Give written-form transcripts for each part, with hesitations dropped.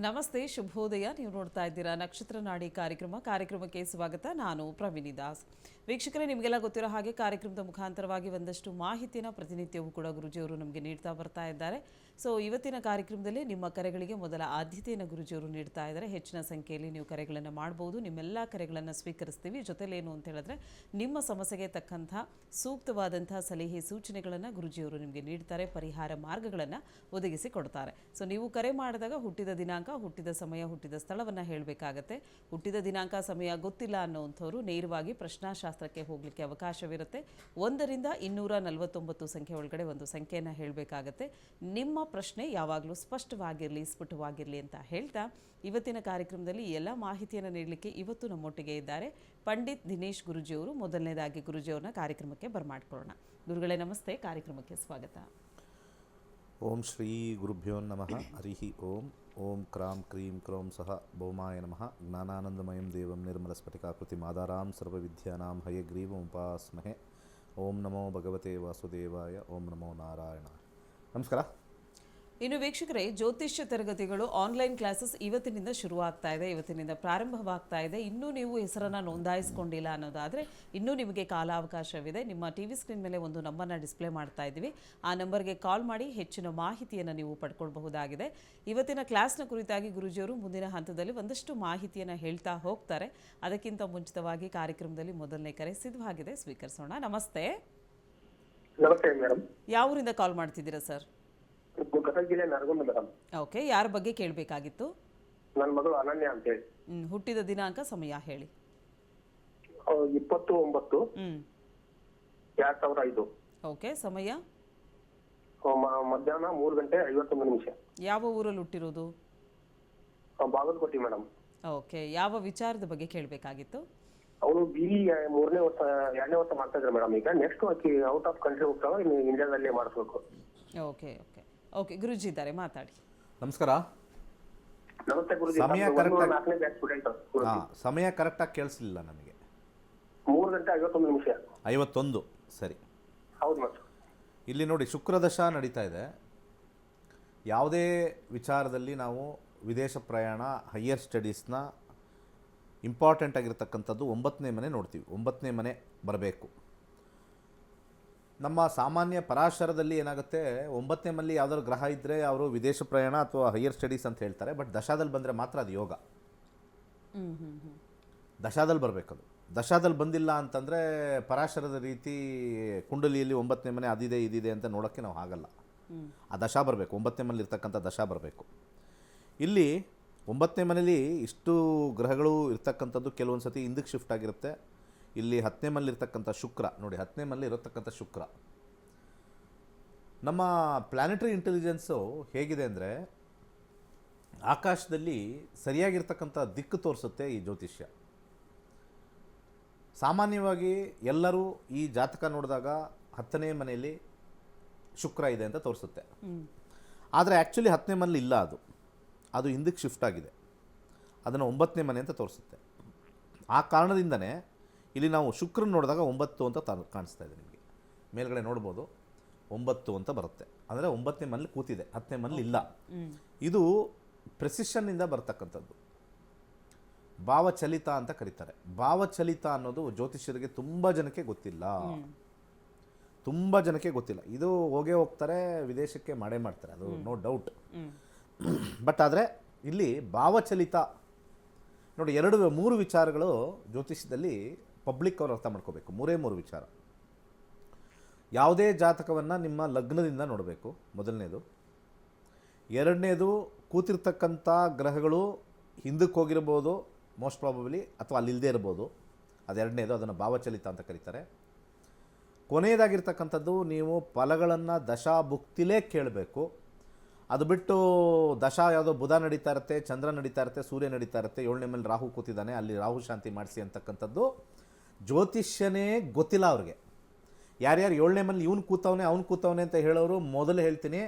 ನಮಸ್ತೆ, ಶುಭೋದಯ. ನೀವು ನೋಡ್ತಾ ಇದ್ದೀರಾ ನಕ್ಷತ್ರ ನಾಡಿ ಕಾರ್ಯಕ್ರಮಕ್ಕೆ ಸ್ವಾಗತ. ನಾನು ಪ್ರವೀಣಿ ದಾಸ್. ವೀಕ್ಷಕರೇ, ನಿಮಗೆಲ್ಲ ಗೊತ್ತಿರೋ ಹಾಗೆ ಕಾರ್ಯಕ್ರಮದ ಮುಖಾಂತರವಾಗಿ ಒಂದಷ್ಟು ಮಾಹಿತಿಯನ್ನು ಪ್ರತಿನಿತ್ಯವೂ ಕೂಡ ಗುರುಜಿಯವರು ನಮಗೆ ನೀಡ್ತಾ ಬರ್ತಾ ಇದ್ದಾರೆ. ಸೊ ಇವತ್ತಿನ ಕಾರ್ಯಕ್ರಮದಲ್ಲಿ ನಿಮ್ಮ ಕರೆಗಳಿಗೆ ಮೊದಲ ಆದ್ಯತೆಯನ್ನು ಗುರುಜಿಯವರು ನೀಡ್ತಾ ಇದ್ದಾರೆ. ಹೆಚ್ಚಿನ ಸಂಖ್ಯೆಯಲ್ಲಿ ನೀವು ಕರೆಗಳನ್ನು ಮಾಡಬಹುದು. ನಿಮ್ಮೆಲ್ಲ ಕರೆಗಳನ್ನು ಸ್ವೀಕರಿಸ್ತೀವಿ. ಜೊತೆಲೇನು ಅಂತ ಹೇಳಿದ್ರೆ ನಿಮ್ಮ ಸಮಸ್ಯೆಗೆ ತಕ್ಕಂಥ ಸೂಕ್ತವಾದಂತಹ ಸಲಹೆ ಸೂಚನೆಗಳನ್ನು ಗುರುಜಿಯವರು ನಿಮಗೆ ನೀಡ್ತಾರೆ. ಪರಿಹಾರ ಮಾರ್ಗಗಳನ್ನು ಒದಗಿಸಿ ಕೊಡ್ತಾರೆ. ಸೊ ನೀವು ಕರೆ ಮಾಡಿದಾಗ ಹುಟ್ಟಿದ ದಿನಾಂಕ, ಹುಟ್ಟಿದ ಸಮಯ, ಹುಟ್ಟಿದ ಸ್ಥಳವನ್ನು ಹೇಳಬೇಕಾಗತ್ತೆ. ಹುಟ್ಟಿದ ದಿನಾಂಕ, ಸಮಯ ಗೊತ್ತಿಲ್ಲ ಅನ್ನೋವಂಥವ್ರು ನೇರವಾಗಿ ಪ್ರಶ್ನಾಶಾಸ್ತ್ರಕ್ಕೆ ಹೋಗಲಿಕ್ಕೆ ಅವಕಾಶವಿರುತ್ತೆ. 1 ರಿಂದ 249 ಸಂಖ್ಯೆ ಒಳಗಡೆ ಒಂದು ಸಂಖ್ಯೆಯನ್ನು ಹೇಳಬೇಕಾಗತ್ತೆ. ನಿಮ್ಮ ಪ್ರಶ್ನೆ ಯಾವಾಗಲೂ ಸ್ಪಷ್ಟವಾಗಿರಲಿ, ಸ್ಫುಟವಾಗಿರಲಿ ಅಂತ ಹೇಳ್ತಾ ಇವತ್ತಿನ ಕಾರ್ಯಕ್ರಮದಲ್ಲಿ ಎಲ್ಲ ಮಾಹಿತಿಯನ್ನು ನೀಡಲಿಕ್ಕೆ ಇವತ್ತು ನಮ್ಮೊಟ್ಟಿಗೆ ಇದ್ದಾರೆ ಪಂಡಿತ್ ದಿನೇಶ್ ಗುರುಜಿಯವರು. ಮೊದಲನೇದಾಗಿ ಗುರುಜಿಯವ್ರನ್ನ ಕಾರ್ಯಕ್ರಮಕ್ಕೆ ಬರಮಾಡ್ಕೊಳ್ಳೋಣ. ಗುರುಗಳೇ ನಮಸ್ತೆ, ಕಾರ್ಯಕ್ರಮಕ್ಕೆ ಸ್ವಾಗತ. ಓಂ ಶ್ರೀ ಗುರುಭ್ಯೋ ನಮಃ. ಹರಿ ಓಂ. ಓಂ ಕ್ರಾಂ ಕ್ರೀಂ ಕ್ರೌಂ ಸಹ ಭೌಮಾಯ ನಮಃ. ಜ್ಞಾನಾನಂದಮಯಂ ದೇವಂ ನಿರ್ಮಲಸ್ಫಟಿಕಾಕೃತಿಂ ಆಧಾರಾಂ ಸರ್ವವಿದ್ಯಾನಾಂ ಹಯಗ್ರೀವಮುಪಾಸ್ಮಹೆ. ಓಂ ನಮೋ ಭಗವತೆ ವಾಸುದೇವಾಯ. ಓಂ ನಮೋ ನಾರಾಯಣ. ನಮಸ್ಕಾರ. ಇನ್ನು ವೀಕ್ಷಕರೇ, ಜ್ಯೋತಿಷ್ಯ ತರಗತಿಗಳು ಆನ್ಲೈನ್ ಕ್ಲಾಸಸ್ ಇವತ್ತಿನಿಂದ ಶುರುವಾಗ್ತಾ ಇದೆ, ಇವತ್ತಿನಿಂದ ಪ್ರಾರಂಭವಾಗ್ತಾ ಇದೆ. ಇನ್ನೂ ನೀವು ಹೆಸರನ್ನು ನೋಂದಾಯಿಸ್ಕೊಂಡಿಲ್ಲ ಅನ್ನೋದಾದರೆ ಇನ್ನೂ ನಿಮಗೆ ಕಾಲಾವಕಾಶವಿದೆ. ನಿಮ್ಮ ಟಿ ವಿ ಸ್ಕ್ರೀನ್ ಮೇಲೆ ಒಂದು ನಂಬರ್ನ ಡಿಸ್ಪ್ಲೇ ಮಾಡ್ತಾ ಇದ್ದೀವಿ. ಆ ನಂಬರ್ಗೆ ಕಾಲ್ ಮಾಡಿ ಹೆಚ್ಚಿನ ಮಾಹಿತಿಯನ್ನು ನೀವು ಪಡ್ಕೊಳ್ಬಹುದಾಗಿದೆ. ಇವತ್ತಿನ ಕ್ಲಾಸ್ನ ಕುರಿತಾಗಿ ಗುರುಜಿಯವರು ಮುಂದಿನ ಹಂತದಲ್ಲಿ ಒಂದಷ್ಟು ಮಾಹಿತಿಯನ್ನು ಹೇಳ್ತಾ ಹೋಗ್ತಾರೆ. ಅದಕ್ಕಿಂತ ಮುಂಚಿತವಾಗಿ ಕಾರ್ಯಕ್ರಮದಲ್ಲಿ ಮೊದಲನೇ ಕರೆ ಸಿದ್ಧವಾಗಿದೆ, ಸ್ವೀಕರಿಸೋಣ. ನಮಸ್ತೆ. ನಮಸ್ತೆ ಮೇಡಮ್. ಯಾವ ಊರಿಂದ ಕಾಲ್ ಮಾಡ್ತಿದ್ದೀರಾ ಸರ್? ಗದಗ ಜಿಲ್ಲೆ ನರಗುಂದ ಮೇಡಮ್. ಓಕೆ, ಯಾರ ಬಗ್ಗೆ ಕೇಳಬೇಕಾಗಿತ್ತು? ನನ್ನ ಮಗಳು ಅನನ್ಯ ಅಂತ ಹೇಳಿ. ಹುಟ್ಟಿದ ದಿನಾಂಕ, ಸಮಯ ಹೇಳಿ. 20/9/2005. ಓಕೆ, ಸಮಯ ಮಧ್ಯಾಹ್ನ 3:51. ಯಾವ ಊರಲ್ಲಿ ಹುಟ್ಟಿರೋದು? ಬಾಗಲಕೋಟೆ ಮೇಡಮ್. ಓಕೆ, ಯಾವ ವಿಚಾರದ ಬಗ್ಗೆ ಕೇಳಬೇಕಾಗಿತ್ತು? ಅವಳು BE 2ನೇ ವರ್ಷ ಮಾಡ್ತಾ ಇದ್ದಾರೆ ಮೇಡಮ್. ಈಗ ನೆಕ್ಸ್ಟ್ ಆಕಿ ಔಟ್ ಆಫ್ ಕಂಟ್ರಿ ಹೋಗ್ತಾವ, ಇನ್ನು ಇಂಡಿಯಾದಲ್ಲೇ ಮಾಡಿಸ್ಬೇಕು. ಓಕೆ ಓಕೆ ಓಕೆ, ಗುರುಜಿ ಇದ್ದಾರೆ, ಮಾತಾಡಿ. ನಮಸ್ಕಾರ. ನಮಸ್ತೆ ಗುರುಜಿ. ಸಮಯ 4ನೇ ಬ್ಯಾಚ್ ಸ್ಟೂಡೆಂಟ್. ಸಮಯ ಕರೆಕ್ಟಾಗಿ ಕೇಳಿಸಲಿಲ್ಲ ನನಗೆ. 3:51. 51. ಸರಿ. ಹೌದು ಮೇಡಮ್. ಇಲ್ಲಿ ನೋಡಿ, ಶುಕ್ರದಶ ನಡೀತಾ ಇದೆ. ಯಾವುದೇ ವಿಚಾರದಲ್ಲಿ ನಾವು ವಿದೇಶ ಪ್ರಯಾಣ, ಹೈಯರ್ ಸ್ಟಡೀಸ್ನ ಇಂಪಾರ್ಟೆಂಟ್ ಆಗಿರ್ತಕ್ಕಂಥದ್ದು 9ನೇ ಮನೆ ನೋಡ್ತೀವಿ. 9ನೇ ಮನೆ ಬರಬೇಕು. ನಮ್ಮ ಸಾಮಾನ್ಯ ಪರಾಶರದಲ್ಲಿ ಏನಾಗುತ್ತೆ, 9ನೇ ಮನೆಯಲ್ಲಿ ಯಾವುದಾದ್ರು ಗ್ರಹ ಇದ್ದರೆ ಅವರು ವಿದೇಶ ಪ್ರಯಾಣ ಅಥವಾ ಹೈಯರ್ ಸ್ಟಡೀಸ್ ಅಂತ ಹೇಳ್ತಾರೆ. ಬಟ್ ದಶಾದಲ್ಲಿ ಬಂದರೆ ಮಾತ್ರ ಅದು ಯೋಗ. ದಶಾದಲ್ಲಿ ಬರಬೇಕದು. ದಶಾದಲ್ಲಿ ಬಂದಿಲ್ಲ ಅಂತಂದರೆ ಪರಾಶರದ ರೀತಿ ಕುಂಡಲಿಯಲ್ಲಿ 9ನೇ ಮನೆ ಅದಿದೆ ಇದಿದೆ ಅಂತ ನೋಡೋಕ್ಕೆ ನಾವು ಆಗಲ್ಲ. ಆ ದಶಾ ಬರಬೇಕು. 9ನೇ ಮನೇಲಿ ಇರ್ತಕ್ಕಂಥ ದಶಾ ಬರಬೇಕು. ಇಲ್ಲಿ 9ನೇ ಮನೇಲಿ ಇಷ್ಟು ಗ್ರಹಗಳು ಇರ್ತಕ್ಕಂಥದ್ದು ಕೆಲವೊಂದು ಸತಿ ಹಿಂದಕ್ಕೆ ಶಿಫ್ಟ್ ಆಗಿರುತ್ತೆ. ಇಲ್ಲಿ 10ನೇ ಮನೇಲಿರ್ತಕ್ಕಂಥ ಶುಕ್ರ ನೋಡಿ, 10ನೇ ಮನೇಲಿ ಇರತಕ್ಕಂಥ ಶುಕ್ರ. ನಮ್ಮ ಪ್ಲಾನೆಟರಿ ಇಂಟೆಲಿಜೆನ್ಸು ಹೇಗಿದೆ ಅಂದರೆ, ಆಕಾಶದಲ್ಲಿ ಸರಿಯಾಗಿರ್ತಕ್ಕಂಥ ದಿಕ್ಕು ತೋರಿಸುತ್ತೆ ಈ ಜ್ಯೋತಿಷ್ಯ. ಸಾಮಾನ್ಯವಾಗಿ ಎಲ್ಲರೂ ಈ ಜಾತಕ ನೋಡಿದಾಗ 10ನೇ ಮನೆಯಲ್ಲಿ ಶುಕ್ರ ಇದೆ ಅಂತ ತೋರಿಸುತ್ತೆ. ಆದರೆ ಆ್ಯಕ್ಚುಲಿ 10ನೇ ಮನೇಲಿ ಇಲ್ಲ, ಅದು ಹಿಂದಕ್ಕೆ ಶಿಫ್ಟ್ ಆಗಿದೆ. ಅದನ್ನು 9ನೇ ಮನೆ ಅಂತ ತೋರಿಸುತ್ತೆ. ಆ ಕಾರಣದಿಂದನೇ ಇಲ್ಲಿ ನಾವು ಶುಕ್ರನ ನೋಡಿದಾಗ 9 ಅಂತ ಕಾಣಿಸ್ತಾ ಇದೆ. ನಿಮಗೆ ಮೇಲ್ಗಡೆ ನೋಡ್ಬೋದು, 9 ಅಂತ ಬರುತ್ತೆ. ಅಂದರೆ 9ನೇ ಮನೇಲಿ ಕೂತಿದೆ, 10ನೇ ಮನೇಲಿ ಇಲ್ಲ. ಇದು ಪ್ರೆಸಿಷನ್ನಿಂದ ಬರ್ತಕ್ಕಂಥದ್ದು. ಭಾವಚಲಿತ ಅಂತ ಕರೀತಾರೆ. ಭಾವಚಲಿತ ಅನ್ನೋದು ಜ್ಯೋತಿಷ್ಯರಿಗೆ ತುಂಬ ಜನಕ್ಕೆ ಗೊತ್ತಿಲ್ಲ. ಇದು ಹೋಗ್ತಾರೆ, ವಿದೇಶಕ್ಕೆ ಮಾಡೇ ಮಾಡ್ತಾರೆ, ಅದು ನೋ ಡೌಟ್. ಬಟ್ ಆದರೆ ಇಲ್ಲಿ ಭಾವಚಲಿತ ನೋಡಿ, 3 ವಿಚಾರಗಳು ಜ್ಯೋತಿಷ್ಯದಲ್ಲಿ ಪಬ್ಲಿಕ್ ಅವರು ಅರ್ಥ ಮಾಡ್ಕೋಬೇಕು. 3 ವಿಚಾರ. ಯಾವುದೇ ಜಾತಕವನ್ನು ನಿಮ್ಮ ಲಗ್ನದಿಂದ ನೋಡಬೇಕು, ಮೊದಲನೇದು. ಎರಡನೇದು, ಕೂತಿರ್ತಕ್ಕಂಥ ಗ್ರಹಗಳು ಹಿಂದಕ್ಕೆ ಹೋಗಿರ್ಬೋದು ಮೋಸ್ಟ್ ಪ್ರಾಬಬ್ಲಿ, ಅಥವಾ ಅಲ್ಲಿಲ್ಲದೆ ಇರ್ಬೋದು. ಅದು ಎರಡನೇದು, ಅದನ್ನು ಭಾವಚಲಿತ ಅಂತ ಕರೀತಾರೆ. ಕೊನೆಯದಾಗಿರ್ತಕ್ಕಂಥದ್ದು, ನೀವು ಫಲಗಳನ್ನು ದಶಾಭುಕ್ತಿಲೇ ಕೇಳಬೇಕು. ಅದು ಬಿಟ್ಟು ದಶಾ ಯಾವುದೋ ಬುಧ ನಡೀತಾ ಇರುತ್ತೆ, ಚಂದ್ರ ನಡೀತಾ ಇರುತ್ತೆ, ಸೂರ್ಯ ನಡೀತಾ ಇರುತ್ತೆ, 7ನೇ ಮೇಲೆ ರಾಹು ಕೂತಿದ್ದಾನೆ, ಅಲ್ಲಿ ರಾಹು ಶಾಂತಿ ಮಾಡಿಸಿ ಅಂತಕ್ಕಂಥದ್ದು ಜ್ಯೋತಿಷ್ಯನೇ ಗೊತ್ತಿಲ್ಲ ಅವ್ರಿಗೆ. ಯಾರ್ಯಾರು 7ನೇ ಮೇಲೆ ಇವನು ಕೂತವನೆ ಅಂತ ಹೇಳೋರು, ಮೊದಲು ಹೇಳ್ತೀನಿ,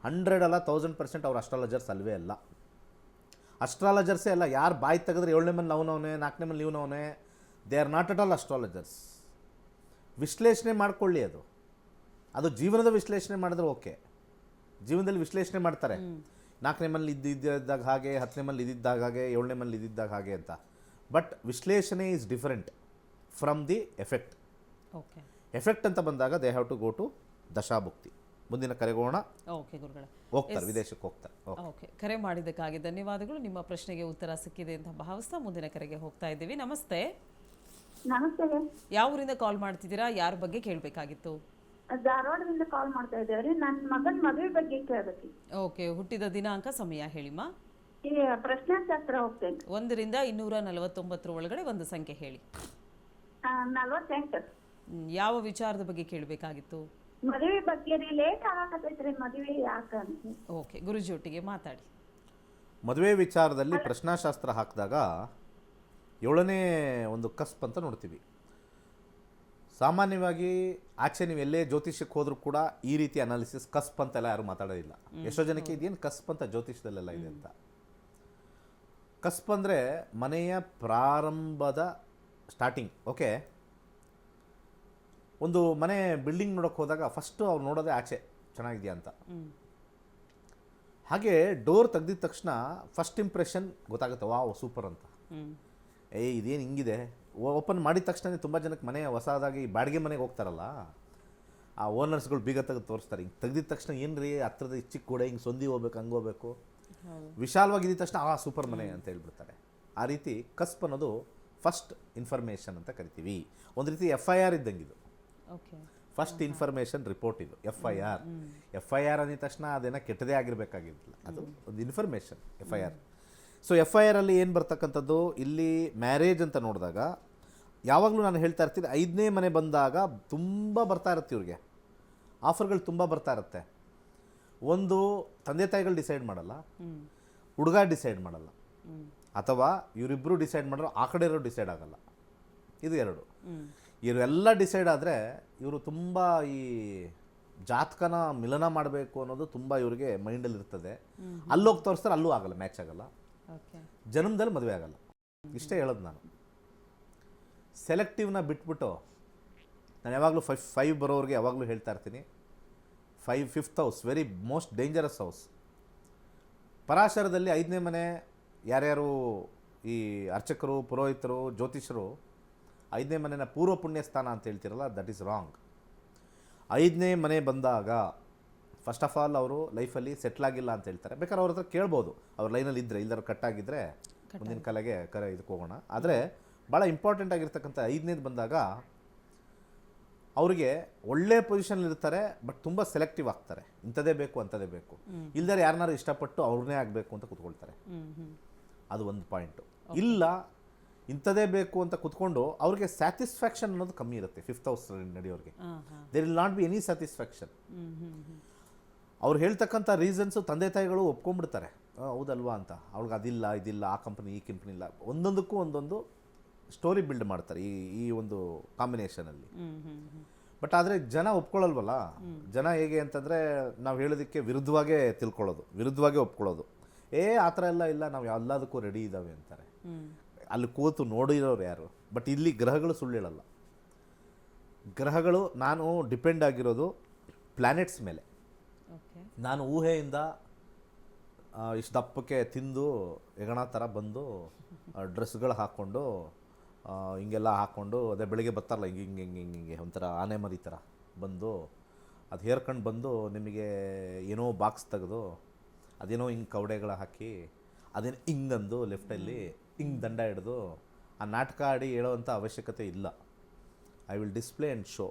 100 ಅಲ್ಲ 1000% ಅವ್ರು ಅಸ್ಟ್ರಾಲಜರ್ಸ್ ಅಲ್ವೇ ಅಲ್ಲ. ಅಸ್ಟ್ರಾಲಜರ್ಸೇ ಅಲ್ಲ. ಯಾರು ಬಾಯಿ ತೆಗೆದ್ರೆ 7ನೇ ಮೇಲೆ ಅವನವನೇ, 4ನೇ ಮೇಲೆ ಇವನವನೇ, they are not at all astrologers. ವಿಶ್ಲೇಷಣೆ ಮಾಡ್ಕೊಳ್ಳಿ. ಅದು ಜೀವನದ ವಿಶ್ಲೇಷಣೆ ಮಾಡಿದ್ರೆ ಓಕೆ, ಜೀವನದಲ್ಲಿ ವಿಶ್ಲೇಷಣೆ ಮಾಡ್ತಾರೆ. 4ನೇ ಮನೇಲಿ ಇದ್ದಿದ್ದಾಗ ಹಾಗೆ, 10ನೇ ಮನೇಲಿ ಇದ್ದಿದ್ದಾಗ ಹಾಗೆ, 7ನೇ ಮನೇಲಿ ಇದ್ದಿದ್ದಾಗ ಹಾಗೆ ಅಂತ. ಬಟ್ ವಿಶ್ಲೇಷಣೆ is different from the effect. Okay effect ಅಂತ ಬಂದಾಗ they have to go to ದಶಾಭುಕ್ತಿ. ಮುಂದಿನ ಕರೆಗೋಣ. ಓಕೆ ಗುರುಗಳೇ, ಹೋಗ್ತಾರೆ, ವಿದೇಶಕ್ಕೆ ಹೋಗ್ತಾರೆ. ಓಕೆ, ಕರೆ ಮಾಡಿದ್ದಕ್ಕಾಗಿ ಧನ್ಯವಾದಗಳು. ನಿಮ್ಮ ಪ್ರಶ್ನೆಗೆ ಉತ್ತರ ಸಿಕ್ಕಿದೆ ಅಂತ ಭಾವಿಸ್ತಾ ಮುಂದಿನ ಕರೆಗೆ ಹೋಗ್ತಾ ಇದ್ದೀವಿ. ನಮಸ್ತೆ. ನಮಸ್ತೆ. ಯಾವ ಊರಿಂದ ಕಾಲ್ ಮಾಡ್ತಿದ್ದೀರಾ? ಯಾರ ಬಗ್ಗೆ ಕೇಳಬೇಕಾಗಿತ್ತು? ಧಾರವಾಡದಿಂದ ಕಾಲ್ ಮಾಡ್ತಾ ಇದ್ದೇವ್ರಿ. ನನ್ನ ಮಗನ ಮದುವೆ ಬಗ್ಗೆ ಕೇಳಬೇಕು. ಓಕೆ, ಹುಟ್ಟಿದ ದಿನಾಂಕ, ಸಮಯ ಹೇಳಿಮ್ಮ. ಈ ಪ್ರಶ್ನಾಶಾಸ್ತ್ರ ಹೋಗ್ತೇನೆ. 1ರಿಂದ 249 ಒಳಗಡೆ ಒಂದು ಸಂಖ್ಯೆ ಹೇಳಿ. 48. ಯಾವ ವಿಚಾರದ ಬಗ್ಗೆ ಕೇಳಬೇಕಾಗಿತ್ತು? ಮದುವೆ ಬಗ್ಗೆ ರೀ. ಲೇಟ್ ಆಗಕತ್ತೈತ್ರಿ ಮದುವೆ ಯಾಕ ಅಂತ. ಓಕೆ, ಗುರುಜಿ ಒಟ್ಟಿಗೆ ಮಾತಾಡಿ. ಮದುವೆ ವಿಚಾರದಲ್ಲಿ ಪ್ರಶ್ನಾಶಾಸ್ತ್ರ ಹಾಕಿದಾಗ 7ನೇ ಒಂದು ಕಸ್ಪ್ ಅಂತ ನೋಡ್ತೀವಿ. ಸಾಮಾನ್ಯವಾಗಿ ಆಚೆ ನೀವು ಎಲ್ಲೇ ಜ್ಯೋತಿಷ್ಯಕ್ಕೆ ಹೋದರೂ ಕೂಡ ಈ ರೀತಿ ಅನಾಲಿಸಿಸ್ ಕಸ್ಪ್ ಅಂತೆಲ್ಲ ಯಾರು ಮಾತಾಡೋದಿಲ್ಲ. ಎಷ್ಟೋ ಜನಕ್ಕೆ ಇದೇನು ಕಸ್ಪ್ ಅಂತ ಜ್ಯೋತಿಷದಲ್ಲೆಲ್ಲ ಇದೆ ಅಂತ. ಕಸ್ಪ್ ಅಂದರೆ ಮನೆಯ ಪ್ರಾರಂಭದ ಸ್ಟಾರ್ಟಿಂಗ್. ಓಕೆ, ಒಂದು ಮನೆ ಬಿಲ್ಡಿಂಗ್ ನೋಡೋಕೆ ಹೋದಾಗ ಫಸ್ಟು ಅವ್ರು ನೋಡೋದೇ ಆಚೆ ಚೆನ್ನಾಗಿದೆಯಾ ಅಂತ. ಹಾಗೆ ಡೋರ್ ತೆಗ್ದಿದ ತಕ್ಷಣ ಫಸ್ಟ್ ಇಂಪ್ರೆಷನ್ ಗೊತ್ತಾಗುತ್ತೆ, ವಾವ್ ಸೂಪರ್ ಅಂತ. ಇದೇನು ಹಿಂಗಿದೆ. ಓಪನ್ ಮಾಡಿದ ತಕ್ಷಣ ತುಂಬ ಜನಕ್ಕೆ ಮನೆ ಹೊಸದಾಗಿ ಬಾಡಿಗೆ ಮನೆಗೆ ಹೋಗ್ತಾರಲ್ಲ, ಆ ಓನರ್ಸ್ಗಳು ಬೀಗ ತೆಗೆದು ತೋರಿಸ್ತಾರೆ. ಹಿಂಗೆ ತೆಗ್ದಿದ ತಕ್ಷಣ ಏನು ರೀ ಹತ್ರದ ಚಿಕ್ಕ ಕೂಡ ಹಿಂಗೆ ಸಂದಿ ಹೋಗ್ಬೇಕು, ಹಂಗೆ ಹೋಗ್ಬೇಕು, ವಿಶಾಲವಾಗಿದ್ದ ತಕ್ಷಣ ಸೂಪರ್ ಮನೆ ಅಂತ ಹೇಳ್ಬಿಡ್ತಾರೆ. ಆ ರೀತಿ ಕಸ್ಪ್ ಅನ್ನೋದು ಫಸ್ಟ್ ಇನ್ಫಾರ್ಮೇಷನ್ ಅಂತ ಕರಿತೀವಿ. ಒಂದು ರೀತಿ FIR ಇದ್ದಂಗಿದು. ಫಸ್ಟ್ ಇನ್ಫಾರ್ಮೇಷನ್ ರಿಪೋರ್ಟ್ ಇದು FIR ಅಂದಿದ ತಕ್ಷಣ ಅದೇನೋ ಕೆಟ್ಟದೇ ಆಗಿರಬೇಕಾಗಿಲ್ಲ, ಅದು ಒಂದು ಇನ್ಫಾರ್ಮೇಷನ್ FIR. ಸೊ FIR ಅಲ್ಲಿ ಏನು ಬರ್ತಕ್ಕಂಥದ್ದು, ಇಲ್ಲಿ ಮ್ಯಾರೇಜ್ ಅಂತ ನೋಡಿದಾಗ ಯಾವಾಗಲೂ ನಾನು ಹೇಳ್ತಾ ಇರ್ತೀನಿ, 5ನೇ ಮನೆ ಬಂದಾಗ ತುಂಬ ಬರ್ತಾ ಇರುತ್ತೆ ಇವ್ರಿಗೆ, ಆಫರ್ಗಳು ತುಂಬ ಬರ್ತಾ ಇರುತ್ತೆ. ಒಂದು ತಂದೆ ತಾಯಿಗಳು ಡಿಸೈಡ್ ಮಾಡಲ್ಲ, ಹುಡುಗ ಡಿಸೈಡ್ ಮಾಡಲ್ಲ, ಅಥವಾ ಇವರಿಬ್ಬರು ಡಿಸೈಡ್ ಮಾಡಿರೋ ಆ ಕಡೆ ಇರೋ ಡಿಸೈಡ್ ಆಗಲ್ಲ. ಇದು 2. ಇವರೆಲ್ಲ ಡಿಸೈಡ್ ಆದರೆ ಇವರು ತುಂಬ ಈ ಜಾತಕನ ಮಿಲನ ಮಾಡಬೇಕು ಅನ್ನೋದು ತುಂಬ ಇವ್ರಿಗೆ ಮೈಂಡಲ್ಲಿ ಇರ್ತದೆ. ಅಲ್ಲೋಗಿ ತೋರಿಸ್ತಾರೆ, ಅಲ್ಲೂ ಆಗಲ್ಲ, ಮ್ಯಾಚ್ ಆಗಲ್ಲ, ಜನ್ಮದಲ್ಲಿ ಮದುವೆ ಆಗಲ್ಲ. ಇಷ್ಟೇ ಹೇಳೋದು ನಾನು. ಸೆಲೆಕ್ಟಿವ್ನ ಬಿಟ್ಬಿಟ್ಟು ನಾನು ಯಾವಾಗಲೂ 5 ಬರೋರಿಗೆ ಯಾವಾಗಲೂ ಹೇಳ್ತಾ ಇರ್ತೀನಿ, 5th house very most dangerous house. ಪರಾಶರದಲ್ಲಿ 5ನೇ ಮನೆ ಯಾರ್ಯಾರು ಈ ಅರ್ಚಕರು, ಪುರೋಹಿತರು, ಜ್ಯೋತಿಷರು 5ನೇ ಮನೆನ ಪೂರ್ವ ಪುಣ್ಯ ಸ್ಥಾನ ಅಂತ ಹೇಳ್ತಿರಲ್ಲ, ದಟ್ ಈಸ್ ರಾಂಗ್. 5ನೇ ಮನೆ ಬಂದಾಗ ಫಸ್ಟ್ ಆಫ್ ಆಲ್ ಅವರು ಲೈಫಲ್ಲಿ ಸೆಟ್ಲ್ ಆಗಿಲ್ಲ ಅಂತ ಹೇಳ್ತಾರೆ. ಬೇಕಾದ್ರೆ ಅವ್ರ ಹತ್ರ ಕೇಳ್ಬೋದು, ಅವ್ರ ಲೈನಲ್ಲಿ ಇದ್ದರೆ, ಇಲ್ಲರ ಕಟ್ಟಾಗಿದ್ದರೆ ಮುಂದಿನ ಕಾಲಕ್ಕೆ ಇದಕ್ಕೆ ಹೋಗೋಣ. ಆದರೆ ಭಾಳ ಇಂಪಾರ್ಟೆಂಟ್ ಆಗಿರ್ತಕ್ಕಂಥ 5ನೇದು ಬಂದಾಗ ಅವರಿಗೆ ಒಳ್ಳೆ ಪೊಸಿಷನ್ ಇರ್ತಾರೆ, ಬಟ್ ತುಂಬ ಸೆಲೆಕ್ಟಿವ್ ಆಗ್ತಾರೆ. ಇಂಥದೇ ಬೇಕು ಅಂಥದೇ ಬೇಕು, ಇಲ್ದರೆ ಯಾರನ್ನಾರು ಇಷ್ಟಪಟ್ಟು ಅವ್ರನ್ನೇ ಆಗಬೇಕು ಅಂತ ಕೂತ್ಕೊಳ್ತಾರೆ. ಅದು ಒಂದು ಪಾಯಿಂಟು. ಇಲ್ಲ ಇಂಥದೇ ಬೇಕು ಅಂತ ಕೂತ್ಕೊಂಡು ಅವ್ರಿಗೆ ಸ್ಯಾಟಿಸ್ಫ್ಯಾಕ್ಷನ್ ಅನ್ನೋದು ಕಮ್ಮಿ ಇರುತ್ತೆ. 5th ಹೌಸ್ ನಡೆಯೋರಿಗೆ there will not be any satisfaction. ಅವ್ರು ಹೇಳ್ತಕ್ಕಂಥ ರೀಸನ್ಸು ತಂದೆ ತಾಯಿಗಳು ಒಪ್ಕೊಂಡ್ಬಿಡ್ತಾರೆ, ಹೌದಲ್ವಾ ಅಂತ. ಅವ್ಳಿಗೆ ಅದಿಲ್ಲ, ಇದಿಲ್ಲ, ಆ ಕಂಪ್ನಿ, ಈ ಕಂಪ್ನಿ ಇಲ್ಲ, ಒಂದೊಂದಕ್ಕೂ ಒಂದೊಂದು ಸ್ಟೋರಿ ಬಿಲ್ಡ್ ಮಾಡ್ತಾರೆ ಈ ಒಂದು ಕಾಂಬಿನೇಷನಲ್ಲಿ. ಬಟ್ ಆದರೆ ಜನ ಒಪ್ಕೊಳ್ಳಲ್ವಲ್ಲ. ಜನ ಹೇಗೆ ಅಂತಂದರೆ ನಾವು ಹೇಳೋದಕ್ಕೆ ವಿರುದ್ಧವಾಗೇ ತಿಳ್ಕೊಳ್ಳೋದು, ವಿರುದ್ಧವಾಗೇ ಒಪ್ಕೊಳ್ಳೋದು. ಆ ಥರ ಎಲ್ಲ ಇಲ್ಲ, ನಾವು ಎಲ್ಲದಕ್ಕೂ ರೆಡಿ ಇದ್ದಾವೆ ಅಂತಾರೆ. ಅಲ್ಲಿ ಕೂತು ನೋಡಿರೋರು ಯಾರು? ಬಟ್ ಇಲ್ಲಿ ಗ್ರಹಗಳು ಸುಳ್ಳು ಹೇಳಲ್ಲ. ಗ್ರಹಗಳು ನಾನು ಡಿಪೆಂಡ್ ಆಗಿರೋದು ಪ್ಲ್ಯಾನೆಟ್ಸ್ ಮೇಲೆ. ನಾನು ಊಹೆಯಿಂದ ಇಷ್ಟು ದಪ್ಪಕ್ಕೆ ತಿಂದು ಹೆಗಣ ಥರ ಬಂದು ಡ್ರೆಸ್ಗಳು ಹಾಕ್ಕೊಂಡು ಹಿಂಗೆಲ್ಲ ಹಾಕ್ಕೊಂಡು, ಅದೇ ಬೆಳಿಗ್ಗೆ ಬರ್ತಾರಲ್ಲ ಹಿಂಗೆ ಹಿಂಗೆ ಹಿಂಗೆ ಹಿಂಗೆ ಹಿಂಗೆ ಒಂಥರ ಆನೆ ಮರಿ ಥರ ಬಂದು ಅದು ಹೇರ್ಕೊಂಡು ಬಂದು ನಿಮಗೆ ಏನೋ ಬಾಕ್ಸ್ ತೆಗೆದು ಅದೇನೋ ಹಿಂಗೆ ಕವಡೆಗಳ ಹಾಕಿ ಅದೇನು ಹಿಂಗಂದು ಲೆಫ್ಟಲ್ಲಿ ಹಿಂಗೆ ದಂಡ ಹಿಡಿದು ಆ ನಾಟಕ ಆಡಿ ಹೇಳೋವಂಥ ಅವಶ್ಯಕತೆ ಇಲ್ಲ. I will display and show.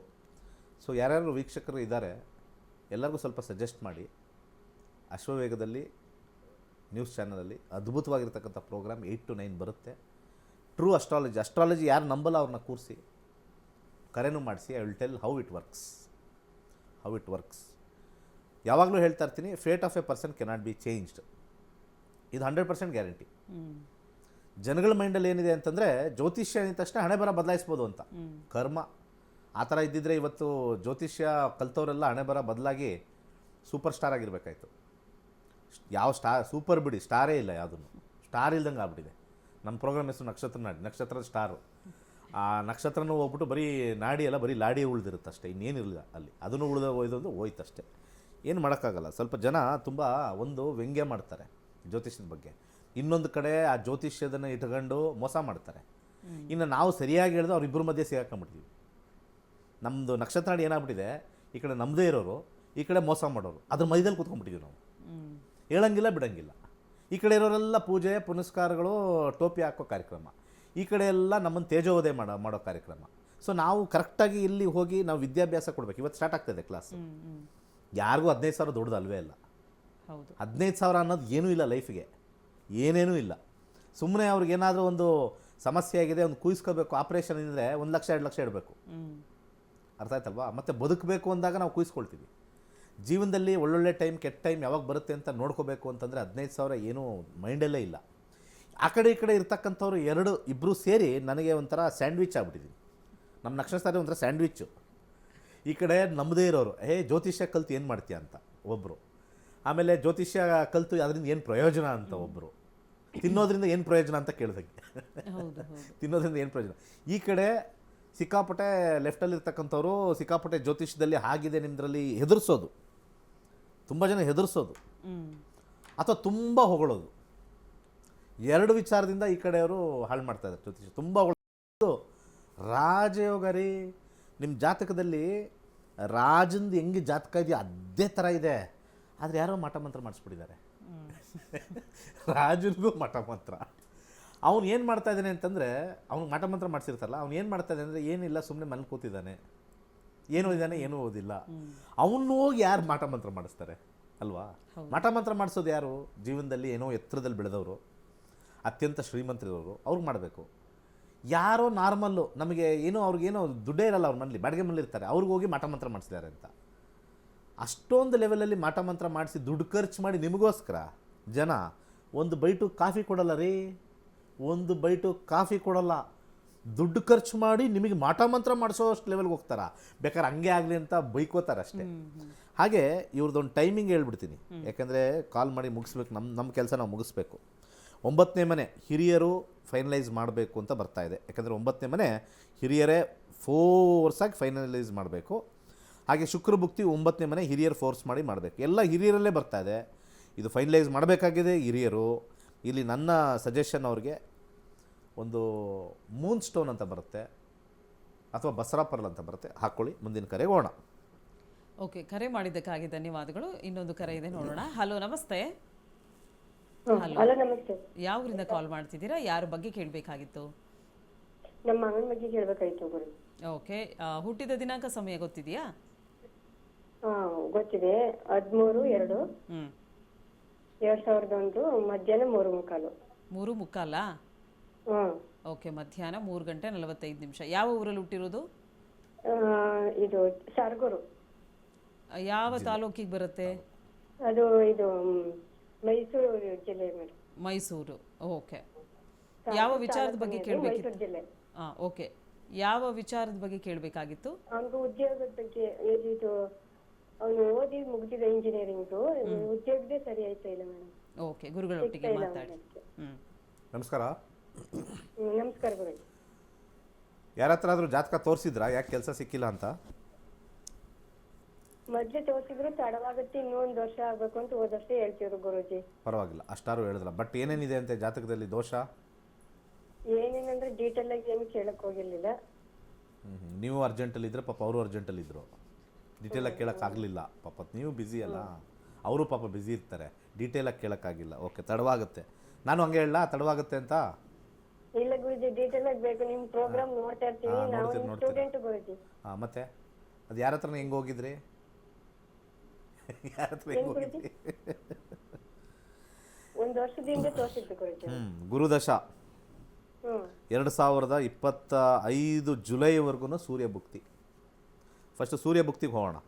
So ಯಾರ್ಯಾರು ವೀಕ್ಷಕರು ಇದ್ದಾರೆ ಎಲ್ಲರಿಗೂ ಸ್ವಲ್ಪ ಸಜೆಸ್ಟ್ ಮಾಡಿ. ಅಶ್ವವೇಗದಲ್ಲಿ ನ್ಯೂಸ್ ಚಾನಲಲ್ಲಿ ಅದ್ಭುತವಾಗಿರ್ತಕ್ಕಂಥ ಪ್ರೋಗ್ರಾಮ್ 8 to 9 ಬರುತ್ತೆ. ಟ್ರೂ ಅಸ್ಟ್ರಾಲಜಿ ಯಾರು ನಂಬಲ್ಲ ಅವ್ರನ್ನ ಕೂರಿಸಿ ಕರೆನೂ ಮಾಡಿಸಿ. I will tell how it works. ಯಾವಾಗಲೂ ಹೇಳ್ತಾ ಇರ್ತೀನಿ, fate of A person cannot be changed. ಇದು 100% ಗ್ಯಾರಂಟಿ. ಜನಗಳ ಮೈಂಡಲ್ಲಿ ಏನಿದೆ ಅಂತಂದರೆ, ಜ್ಯೋತಿಷ್ಯ ಅಂದ ತಕ್ಷಣ ಹಣೆ ಬರ ಬದಲಾಯಿಸ್ಬೋದು ಅಂತ. ಕರ್ಮ ಆ ಥರ ಇದ್ದಿದ್ರೆ ಇವತ್ತು ಜ್ಯೋತಿಷ್ಯ ಕಲ್ತವರೆಲ್ಲ ಹಣೆ ಬರ ಬದಲಾಗಿ ಸೂಪರ್ ಸ್ಟಾರ್ ಆಗಿರಬೇಕಾಯ್ತು. ಯಾವ ಸೂಪರ್ ಬಿಡಿ, ಸ್ಟಾರೇ ಇಲ್ಲ, ಯಾವುದನ್ನು ಸ್ಟಾರ್ ಇಲ್ದಂಗೆ ಆಗ್ಬಿಟ್ಟಿದೆ. ನಮ್ಮ ಪ್ರೋಗ್ರಾಮ್ ಹೆಸರು ನಕ್ಷತ್ರದ ಸ್ಟಾರು. ಆ ನಕ್ಷತ್ರನೂ ಹೋಗ್ಬಿಟ್ಟು ಬರೀ ನಾಡಿ ಎಲ್ಲ ಬರೀ ಲಾಡಿ ಉಳಿದಿರುತ್ತೆ ಅಷ್ಟೇ, ಇನ್ನೇನಿರಲಿಲ್ಲ ಅಲ್ಲಿ. ಅದನ್ನು ಉಳಿದ ಹೋಯ್ದೊಂದು ಹೋಯ್ತಷ್ಟೇ. ಏನು ಮಾಡೋಕ್ಕಾಗಲ್ಲ. ಸ್ವಲ್ಪ ಜನ ತುಂಬ ಒಂದು ವ್ಯಂಗ್ಯ ಮಾಡ್ತಾರೆ ಜ್ಯೋತಿಷ್ಯದ ಬಗ್ಗೆ, ಇನ್ನೊಂದು ಕಡೆ ಆ ಜ್ಯೋತಿಷ್ಯದನ್ನು ಇಟ್ಕೊಂಡು ಮೋಸ ಮಾಡ್ತಾರೆ. ಇನ್ನು ನಾವು ಸರಿಯಾಗಿ ಹೇಳಿದ್ರೆ ಅವ್ರಿಬ್ಬರ ಮಧ್ಯೆ ಸಿಗಾಕೊಂಡ್ಬಿಡ್ತೀವಿ. ನಮ್ಮದು ನಕ್ಷತ್ರ ನಾಡಿ ಏನಾಗ್ಬಿಟ್ಟಿದೆ, ಈ ಕಡೆ ನಮ್ಮದೇ ಇರೋರು, ಈ ಕಡೆ ಮೋಸ ಮಾಡೋರು, ಅದ್ರ ಮಧ್ಯದಲ್ಲಿ ಕೂತ್ಕೊಂಡ್ಬಿಟ್ಟಿದ್ದೀವಿ ನಾವು. ಹೇಳಂಗಿಲ್ಲ ಬಿಡಂಗಿಲ್ಲ. ಈ ಕಡೆ ಇರೋರೆಲ್ಲ ಪೂಜೆ ಪುನಸ್ಕಾರಗಳು, ಟೋಪಿ ಹಾಕೋ ಕಾರ್ಯಕ್ರಮ, ಈ ಕಡೆ ಎಲ್ಲ ನಮ್ಮನ್ನು ತೇಜೋವಧೆ ಮಾಡೋ ಕಾರ್ಯಕ್ರಮ. ಸೊ ನಾವು ಕರೆಕ್ಟಾಗಿ ಇಲ್ಲಿ ಹೋಗಿ ನಾವು ವಿದ್ಯಾಭ್ಯಾಸ ಕೊಡಬೇಕು. ಇವತ್ತು ಸ್ಟಾರ್ಟ್ ಆಗ್ತಾಯಿದೆ ಕ್ಲಾಸ್. ಯಾರಿಗೂ 15,000 ದೊಡ್ಡದು ಅಲ್ವೇ ಇಲ್ಲ. ಹೌದು, 15,000 ಅನ್ನೋದು ಏನೂ ಇಲ್ಲ ಲೈಫಿಗೆ, ಏನೇನೂ ಇಲ್ಲ. ಸುಮ್ಮನೆ ಅವ್ರಿಗೇನಾದರೂ ಒಂದು ಸಮಸ್ಯೆ ಆಗಿದೆ, ಒಂದು ಕೂಯಿಸ್ಕೋಬೇಕು, ಆಪ್ರೇಷನ್ ಇದ್ದರೆ 1 ಲಕ್ಷ 2 ಲಕ್ಷ ಇಡಬೇಕು. ಅರ್ಥ ಆಯ್ತಲ್ವಾ? ಮತ್ತು ಬದುಕಬೇಕು ಅಂದಾಗ ನಾವು ಕೂಯಿಸ್ಕೊಳ್ತೀವಿ. ಜೀವನದಲ್ಲಿ ಒಳ್ಳೊಳ್ಳೆ ಟೈಮ್ ಕೆಟ್ಟ ಟೈಮ್ ಯಾವಾಗ ಬರುತ್ತೆ ಅಂತ ನೋಡ್ಕೋಬೇಕು ಅಂತಂದರೆ 15,000 ಏನೂ ಮೈಂಡಲ್ಲೇ ಇಲ್ಲ. ಆ ಕಡೆ ಈ ಕಡೆ ಇರ್ತಕ್ಕಂಥವ್ರು ಇಬ್ಬರು ಸೇರಿ ನನಗೆ ಒಂಥರ ಸ್ಯಾಂಡ್ವಿಚ್ ಆಗ್ಬಿಟ್ಟಿದ್ದೀನಿ. ನಮ್ಮ ನಕ್ಷತ್ರ ಒಂಥರ ಸ್ಯಾಂಡ್ವಿಚ್ಚು. ಈ ಕಡೆ ನಮ್ಮದೇ ಇರೋರು, ಜ್ಯೋತಿಷ್ಯ ಕಲ್ತು ಏನು ಮಾಡ್ತೀಯ ಅಂತ ಒಬ್ಬರು, ಆಮೇಲೆ ಜ್ಯೋತಿಷ್ಯ ಕಲ್ತು ಅದರಿಂದ ಏನು ಪ್ರಯೋಜನ ಅಂತ ಒಬ್ಬರು, ತಿನ್ನೋದ್ರಿಂದ ಏನು ಪ್ರಯೋಜನ ಅಂತ ಕೇಳಿದಂಗೆ ತಿನ್ನೋದ್ರಿಂದ ಏನು ಪ್ರಯೋಜನ. ಈ ಕಡೆ ಸಿಕ್ಕಾಪಟ್ಟೆ ಲೆಫ್ಟಲ್ಲಿರ್ತಕ್ಕಂಥವ್ರು ಸಿಕ್ಕಾಪಟ್ಟೆ ಜ್ಯೋತಿಷ್ಯದಲ್ಲಿ ಆಗಿದೆ ನಿಮ್ಮದ್ರಲ್ಲಿ ಹೆದರ್ಸೋದು, ತುಂಬ ಜನ ಹೆದರ್ಸೋದು ಅಥವಾ ತುಂಬ ಹೊಗಳೋದು. 2 ವಿಚಾರದಿಂದ ಈ ಕಡೆಯವರು ಹಾಳು ಮಾಡ್ತಾಯಿದ್ದಾರೆ ಜ್ಯೋತಿಷ್ಯ. ತುಂಬ ಹೊಗಳೋದು. ರಾಜಯೋಗ ರೀ, ನಿಮ್ಮ ಜಾತಕದಲ್ಲಿ ರಾಜಂದು ಹೆಂಗೆ ಜಾತಕ ಇದೆಯೋ ಅದೇ ಥರ ಇದೆ, ಆದರೆ ಯಾರೋ ಮಠ ಮಂತ್ರ ಮಾಡಿಸ್ಬಿಟ್ಟಿದ್ದಾರೆ. ರಾಜನಿಗೂ ಮಠ ಮಂತ್ರ. ಅವ್ನು ಏನು ಮಾಡ್ತಾ ಇದ್ದಾನೆ ಅಂತಂದರೆ, ಅವ್ನು ಮಠ ಮಂತ್ರ ಮಾಡಿಸಿರ್ತಾರಲ್ಲ, ಅವ್ನು ಏನು ಮಾಡ್ತಾ ಇದ್ದಾನೆ ಅಂದರೆ ಏನಿಲ್ಲ, ಸುಮ್ಮನೆ ಮನೆ ಕೂತಿದ್ದಾನೆ, ಏನು ಓದಿದ್ದಾನೆ, ಏನೂ ಓದಿಲ್ಲ. ಅವನು ಹೋಗಿ ಯಾರು ಮಠ ಮಂತ್ರ ಮಾಡಿಸ್ತಾರೆ ಅಲ್ವಾ? ಮಠ ಮಂತ್ರ ಮಾಡಿಸೋದು ಯಾರು? ಜೀವನದಲ್ಲಿ ಏನೋ ಎತ್ತರದಲ್ಲಿ ಬೆಳೆದವರು, ಅತ್ಯಂತ ಶ್ರೀಮಂತರಿರೋರು, ಅವ್ರಿಗೆ ಮಾಡಬೇಕು. ಯಾರೋ ನಾರ್ಮಲ್ಲು, ನಮಗೆ ಏನೋ ಅವ್ರಿಗೇನೋ ದುಡ್ಡೇ ಇರಲ್ಲ, ಅವ್ರ ಮನೇಲಿ ಬಾಡಿಗೆ ಮನೇಲಿ ಇರ್ತಾರೆ, ಅವ್ರಿಗೆ ಹೋಗಿ ಮಠ ಮಂತ್ರ ಮಾಡಿಸಿದ್ದಾರೆ ಅಂತ. ಅಷ್ಟೊಂದು ಲೆವೆಲಲ್ಲಿ ಮಠ ಮಂತ್ರ ಮಾಡಿಸಿ ದುಡ್ಡು ಖರ್ಚು ಮಾಡಿ ನಿಮಗೋಸ್ಕರ ಜನ ಒಂದು ಬೈಟು ಕಾಫಿ ಕೊಡಲ್ಲ ರೀ, ಒಂದು ಬೈಟು ಕಾಫಿ ಕೊಡಲ್ಲ. ದುಡ್ಡು ಖರ್ಚು ಮಾಡಿ ನಿಮಗೆ ಮಠ ಮಂತ್ರ ಮಾಡಿಸೋ ಅಷ್ಟು ಲೆವೆಲ್ಗೆ ಹೋಗ್ತಾರ. ಬೇಕಾದ್ರೆ ಹಂಗೆ ಆಗಲಿ ಅಂತ ಬೈಕೋತಾರೆ ಅಷ್ಟೇ. ಹಾಗೆ ಇವ್ರದ್ದೊಂದು ಟೈಮಿಂಗ್ ಹೇಳ್ಬಿಡ್ತೀನಿ, ಯಾಕೆಂದರೆ ಕಾಲ್ ಮಾಡಿ ಮುಗಿಸ್ಬೇಕು, ನಮ್ಮ ಕೆಲಸ ನಾವು ಮುಗಿಸ್ಬೇಕು. 9ನೇ ಮನೆ ಹಿರಿಯರು ಫೈನಲೈಸ್ ಮಾಡಬೇಕು ಅಂತ ಬರ್ತಾ ಇದೆ. ಯಾಕಂದರೆ 9ನೇ ಮನೆ ಹಿರಿಯರೇ ಫೋರ್ಸಾಗಿ ಫೈನಲೈಸ್ ಮಾಡಬೇಕು. ಹಾಗೆ ಶುಕ್ರ ಭುಕ್ತಿ 9ನೇ ಮನೆ ಹಿರಿಯರು ಫೋರ್ಸ್ ಮಾಡಿ ಮಾಡಬೇಕು. ಎಲ್ಲ ಹಿರಿಯರಲ್ಲೇ ಬರ್ತಾ ಇದೆ. ಇದು ಫೈನಲೈಸ್ ಮಾಡಬೇಕಾಗಿದೆ ಹಿರಿಯರು. ಇಲ್ಲಿ ನನ್ನ ಸಜೆಷನ್ ಅವ್ರಿಗೆ ಒಂದು ಮೂನ್ ಸ್ಟೋನ್ ಅಂತ ಬರುತ್ತೆ, ಅಥವಾ ಬಸರಾ ಪರ್ಲ್ ಅಂತ ಬರುತ್ತೆ, ಹಾಕ್ಕೊಳ್ಳಿ. ಮುಂದಿನ ಕರೆಗೆ ಹೋಗೋಣ. ಓಕೆ, ಕರೆ ಮಾಡಿದ್ದಕ್ಕಾಗಿ ಧನ್ಯವಾದಗಳು. ಇನ್ನೊಂದು ಕರೆ ಇದೆ, ನೋಡೋಣ. ಹಲೋ, ನಮಸ್ತೆ. ಹಲೋ, ನಮಸ್ತೆ. ಯಾವೂರಿಂದ ಕಾಲ್ ಮಾಡ್ತಿದ್ದೀರಾ? ಯಾರ ಬಗ್ಗೆ ಕೇಳಬೇಕಾಗಿತ್ತು? ನಮ್ಮ ಮಗನ ಬಗ್ಗೆ ಕೇಳಬೇಕಾಯ್ತು ಗುರು. ಓಕೆ, ಹುಟ್ಟಿದ ದಿನಾಂಕ ಸಮಯ ಗೊತ್ತಿದೆಯಾ? ಗೊತ್ತಿದೆ. 13/2/2001 ಮಧ್ಯಾಹ್ನ 3:15. 3:15. ಓಕೆ, ಮಧ್ಯಾಹ್ನ 3:45. ಯಾವ ಊರಲ್ಲಿ ಹುಟ್ಟಿರೋದು? ಇದು ಸಾರ್ಗೂರು. ಯಾವ ತಾಲೂಕಿಗೆ ಬರುತ್ತೆ? ಅದು ಇದು ಮೈಸೂರು ಜಿಲ್ಲೆ ಮೇಡಮ್. ಮೈಸೂರು. ಓಕೆ, ಯಾವ ವಿಚಾರದ ಬಗ್ಗೆ ಕೇಳಬೇಕಿತ್ತು? ಮೈಸೂರು ಜಿಲ್ಲೆ. ಓಕೆ, ಯಾವ ವಿಚಾರದ ಬಗ್ಗೆ ಕೇಳಬೇಕಾಗಿತ್ತು? ಅವನಿಗೆ ಉದ್ಯೋಗದ ಬಗ್ಗೆ. ಇದು ಅವನು ಓದಿ ಮುಗಿದಿದೆ ಇಂಜಿನಿಯರಿಂಗ್, ಉದ್ಯೋಗದೇ ಸರಿ ಆಯ್ತಾ ಇಲ್ಲ ಮೇಡಮ್. ಓಕೆ, ಗುರುಗಳೊಟ್ಟಿಗೆ ಮಾತಾಡಿ. ನಮಸ್ಕಾರ. ನಮಸ್ಕಾರ ಗುರು. ಯಾರ ಹತ್ರ ಆದರೂ ಜಾತಕ ತೋರಿಸಿದ್ರಾ ಯಾಕೆ ಕೆಲಸ ಸಿಕ್ಕಿಲ್ಲ ಅಂತ? ಮೊದ್ಲೇ ತೋರಿಸಿದ್ರು, ತಡವಾಗುತ್ತೆ, ಇನ್ನೂ 1 ವರ್ಷ ಆಗ್ಬೇಕು ಅಂತ ಹೋದ ವರ್ಷ ಹೇಳ್ತಿದ್ರು ಗುರುಜಿ. ಪರವಾಗಿಲ್ಲ, ಅಷ್ಟಾರು ಹೇಳಿದ್ರ. ಬಟ್ ಏನೇನಿದೆ ಅಂತೆ ಜಾತಕದಲ್ಲಿ ದೋಷ? ಏನೇನಂದ್ರೆ ಡೀಟೇಲ್ ಆಗಿ ಏನು ಕೇಳಕ್ ಹೋಗಿರ್ಲಿಲ್ಲ. ನೀವು ಅರ್ಜೆಂಟಲ್ಲಿದ್ದರೆ ಪಾಪ ಅವರು ಅರ್ಜೆಂಟಲ್ಲಿದ್ದರು. ಡೀಟೇಲಾಗಿ ಕೇಳೋಕ್ಕಾಗಲಿಲ್ಲ ಪಾಪ. ನೀವು ಬ್ಯುಸಿ ಅಲ್ಲ, ಅವರು ಪಾಪ ಬ್ಯುಸಿ ಇರ್ತಾರೆ, ಡೀಟೇಲಾಗಿ ಕೇಳೋಕ್ಕಾಗಿಲ್ಲ. ಓಕೆ, ತಡವಾಗುತ್ತೆ. ನಾನು ಹಂಗೆ ಹೇಳಲ್ಲ ತಡವಾಗುತ್ತೆ ಅಂತ? ಇಲ್ಲ ಗುರುಜಿ, ಡೀಟೇಲ್ ಆಗಿ ಬೇಕು. ನಿಮ್ಮ ಪ್ರೋಗ್ರಾಮ್ ನೋಡ್ತಾ ಇರ್ತೀವಿ ನಾವು, ಸ್ಟೂಡೆಂಟ್ ಗುರುಜಿ. ಮತ್ತೆ ಅದು ಯಾರ ಹತ್ರನ ಹೆಂಗೆ ಹೋಗಿದ್ರಿ? ಯಾರ ಹತ್ರ ಹೆಂಗೆ ಹೋಗಿದ್ರಿ? 1 ವರ್ಷದಿಂದ ತೋರಿಸಿದ್ದು ಗುರುಜಿ. ಗುರುದಶ 2025 ಜುಲೈವರೆಗೂ ಸೂರ್ಯ ಭುಕ್ತಿ. ಫಸ್ಟ್ ಸೂರ್ಯ ಭುಕ್ತಿಗೆ ಹೋಗೋಣ.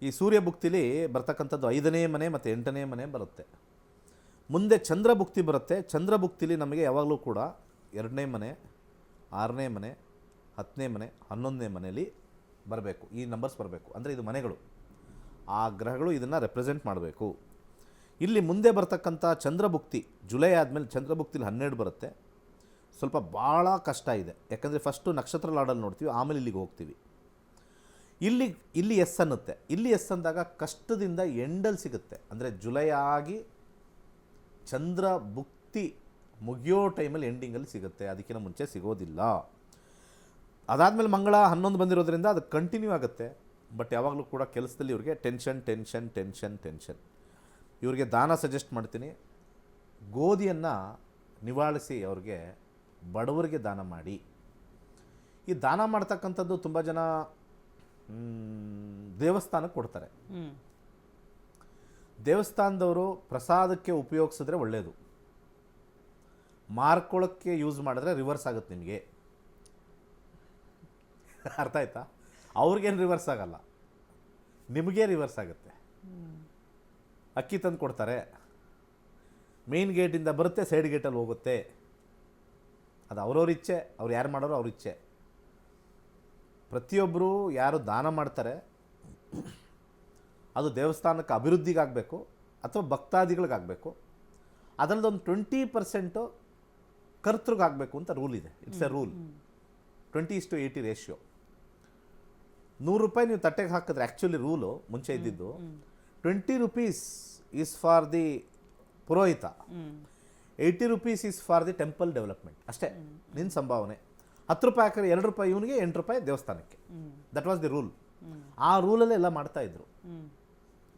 ಈ ಸೂರ್ಯ ಭುಕ್ತಿಲಿ ಬರ್ತಕ್ಕಂಥದ್ದು 5ನೇ ಮನೆ ಮತ್ತು 8ನೇ ಮನೆ ಬರುತ್ತೆ. ಮುಂದೆ ಚಂದ್ರ ಭುಕ್ತಿ ಬರುತ್ತೆ. ಚಂದ್ರ ಭುಕ್ತಿಲಿ ನಮಗೆ ಯಾವಾಗಲೂ ಕೂಡ 2ನೇ ಮನೆ, 6ನೇ ಮನೆ, 10ನೇ ಮನೆ, 11ನೇ ಮನೆಯಲ್ಲಿ ಬರಬೇಕು. ಈ ನಂಬರ್ಸ್ ಬರಬೇಕು. ಅಂದರೆ ಇದು ಮನೆಗಳು, ಆ ಗ್ರಹಗಳು ಇದನ್ನು ರೆಪ್ರೆಸೆಂಟ್ ಮಾಡಬೇಕು. ಇಲ್ಲಿ ಮುಂದೆ ಬರ್ತಕ್ಕಂಥ ಚಂದ್ರಭುಕ್ತಿ ಜುಲೈ ಆದಮೇಲೆ ಚಂದ್ರಭುಕ್ತಿಲಿ 12 ಬರುತ್ತೆ. ಸ್ವಲ್ಪ ಭಾಳ ಕಷ್ಟ ಇದೆ. ಯಾಕಂದರೆ ಫಸ್ಟು ನಕ್ಷತ್ರ ಲಾಡಲ್ಲಿ ನೋಡ್ತೀವಿ, ಆಮೇಲೆ ಇಲ್ಲಿಗೆ ಹೋಗ್ತೀವಿ. ಇಲ್ಲಿ ಇಲ್ಲಿ ಎಸ್ ಅನ್ನುತ್ತೆ. ಇಲ್ಲಿ ಎಸ್ ಅಂದಾಗ ಕಷ್ಟದಿಂದ ಎಂಡಲ್ಲಿ ಸಿಗುತ್ತೆ. ಅಂದರೆ ಜುಲೈ ಆಗಿ ಚಂದ್ರ ಭುಕ್ತಿ ಮುಗಿಯೋ ಟೈಮಲ್ಲಿ ಎಂಡಿಂಗಲ್ಲಿ ಸಿಗುತ್ತೆ, ಅದಕ್ಕಿಂತ ಮುಂಚೆ ಸಿಗೋದಿಲ್ಲ. ಅದಾದಮೇಲೆ ಮಂಗಳ 11 ಬಂದಿರೋದ್ರಿಂದ ಅದು ಕಂಟಿನ್ಯೂ ಆಗುತ್ತೆ. ಬಟ್ ಯಾವಾಗಲೂ ಕೂಡ ಕೆಲಸದಲ್ಲಿ ಇವ್ರಿಗೆ ಟೆನ್ಷನ್ ಟೆನ್ಷನ್ ಟೆನ್ಷನ್ ಟೆನ್ಷನ್. ಇವ್ರಿಗೆ ದಾನ ಸಜೆಸ್ಟ್ ಮಾಡ್ತೀನಿ, ಗೋಧಿಯನ್ನು ನಿವಾಳಿಸಿ ಅವ್ರಿಗೆ ಬಡವರಿಗೆ ದಾನ ಮಾಡಿ. ಈ ದಾನ ಮಾಡ್ತಕ್ಕಂಥದ್ದು ತುಂಬ ಜನ ದೇವಸ್ಥಾನಕ್ಕೆ ಕೊಡ್ತಾರೆ. ದೇವಸ್ಥಾನದವರು ಪ್ರಸಾದಕ್ಕೆ ಉಪಯೋಗಿಸಿದ್ರೆ ಒಳ್ಳೆಯದು, ಮಾರ್ಕೊಳ್ಳೋಕ್ಕೆ ಯೂಸ್ ಮಾಡಿದ್ರೆ ರಿವರ್ಸ್ ಆಗುತ್ತೆ ನಿಮಗೆ. ಅರ್ಥ ಆಯ್ತಾ? ಅವ್ರಿಗೇನು ರಿವರ್ಸ್ ಆಗಲ್ಲ, ನಿಮಗೆ ರಿವರ್ಸ್ ಆಗುತ್ತೆ. ಅಕ್ಕಿ ತಂದು ಕೊಡ್ತಾರೆ, ಮೇನ್ ಗೇಟಿಂದ ಬರುತ್ತೆ, ಸೈಡ್ ಗೇಟಲ್ಲಿ ಹೋಗುತ್ತೆ. ಅದು ಅವ್ರವ್ರ ಇಚ್ಛೆ, ಅವ್ರು ಯಾರು ಮಾಡೋರು ಅವ್ರ ಇಚ್ಛೆ. ಪ್ರತಿಯೊಬ್ಬರು ಯಾರು ದಾನ ಮಾಡ್ತಾರೆ ಅದು ದೇವಸ್ಥಾನಕ್ಕೆ ಅಭಿವೃದ್ಧಿಗಾಗಬೇಕು ಅಥವಾ ಭಕ್ತಾದಿಗಳಿಗಾಗಬೇಕು. ಅದರಲ್ಲೊಂದು 20% ಕರ್ತೃಗಾಗಬೇಕು ಅಂತ ರೂಲ್ ಇದೆ. It's A rule. 20:80 ರೇಷಿಯೋ. 100 ರೂಪಾಯಿ ನೀವು ತಟ್ಟೆಗೆ ಹಾಕಿದ್ರೆ ಆ್ಯಕ್ಚುಲಿ ರೂಲು ಮುಂಚೆ ಇದ್ದಿದ್ದು 20 ರೂಪೀಸ್ ಈಸ್ ಫಾರ್ ದಿ ಪುರೋಹಿತ, 80 rupees is for the temple development. ಅಷ್ಟೇ ನಿನ್ನ ಸಂಭಾವನೆ. 10 ರೂಪಾಯಿ ಹಾಕಿದ್ರೆ 2 ರೂಪಾಯಿ ಇವನಿಗೆ, 8 ರೂಪಾಯಿ ದೇವಸ್ಥಾನಕ್ಕೆ. That was the rule. ಆ ರೂಲಲ್ಲೇ ಎಲ್ಲ ಮಾಡ್ತಾಯಿದ್ರು.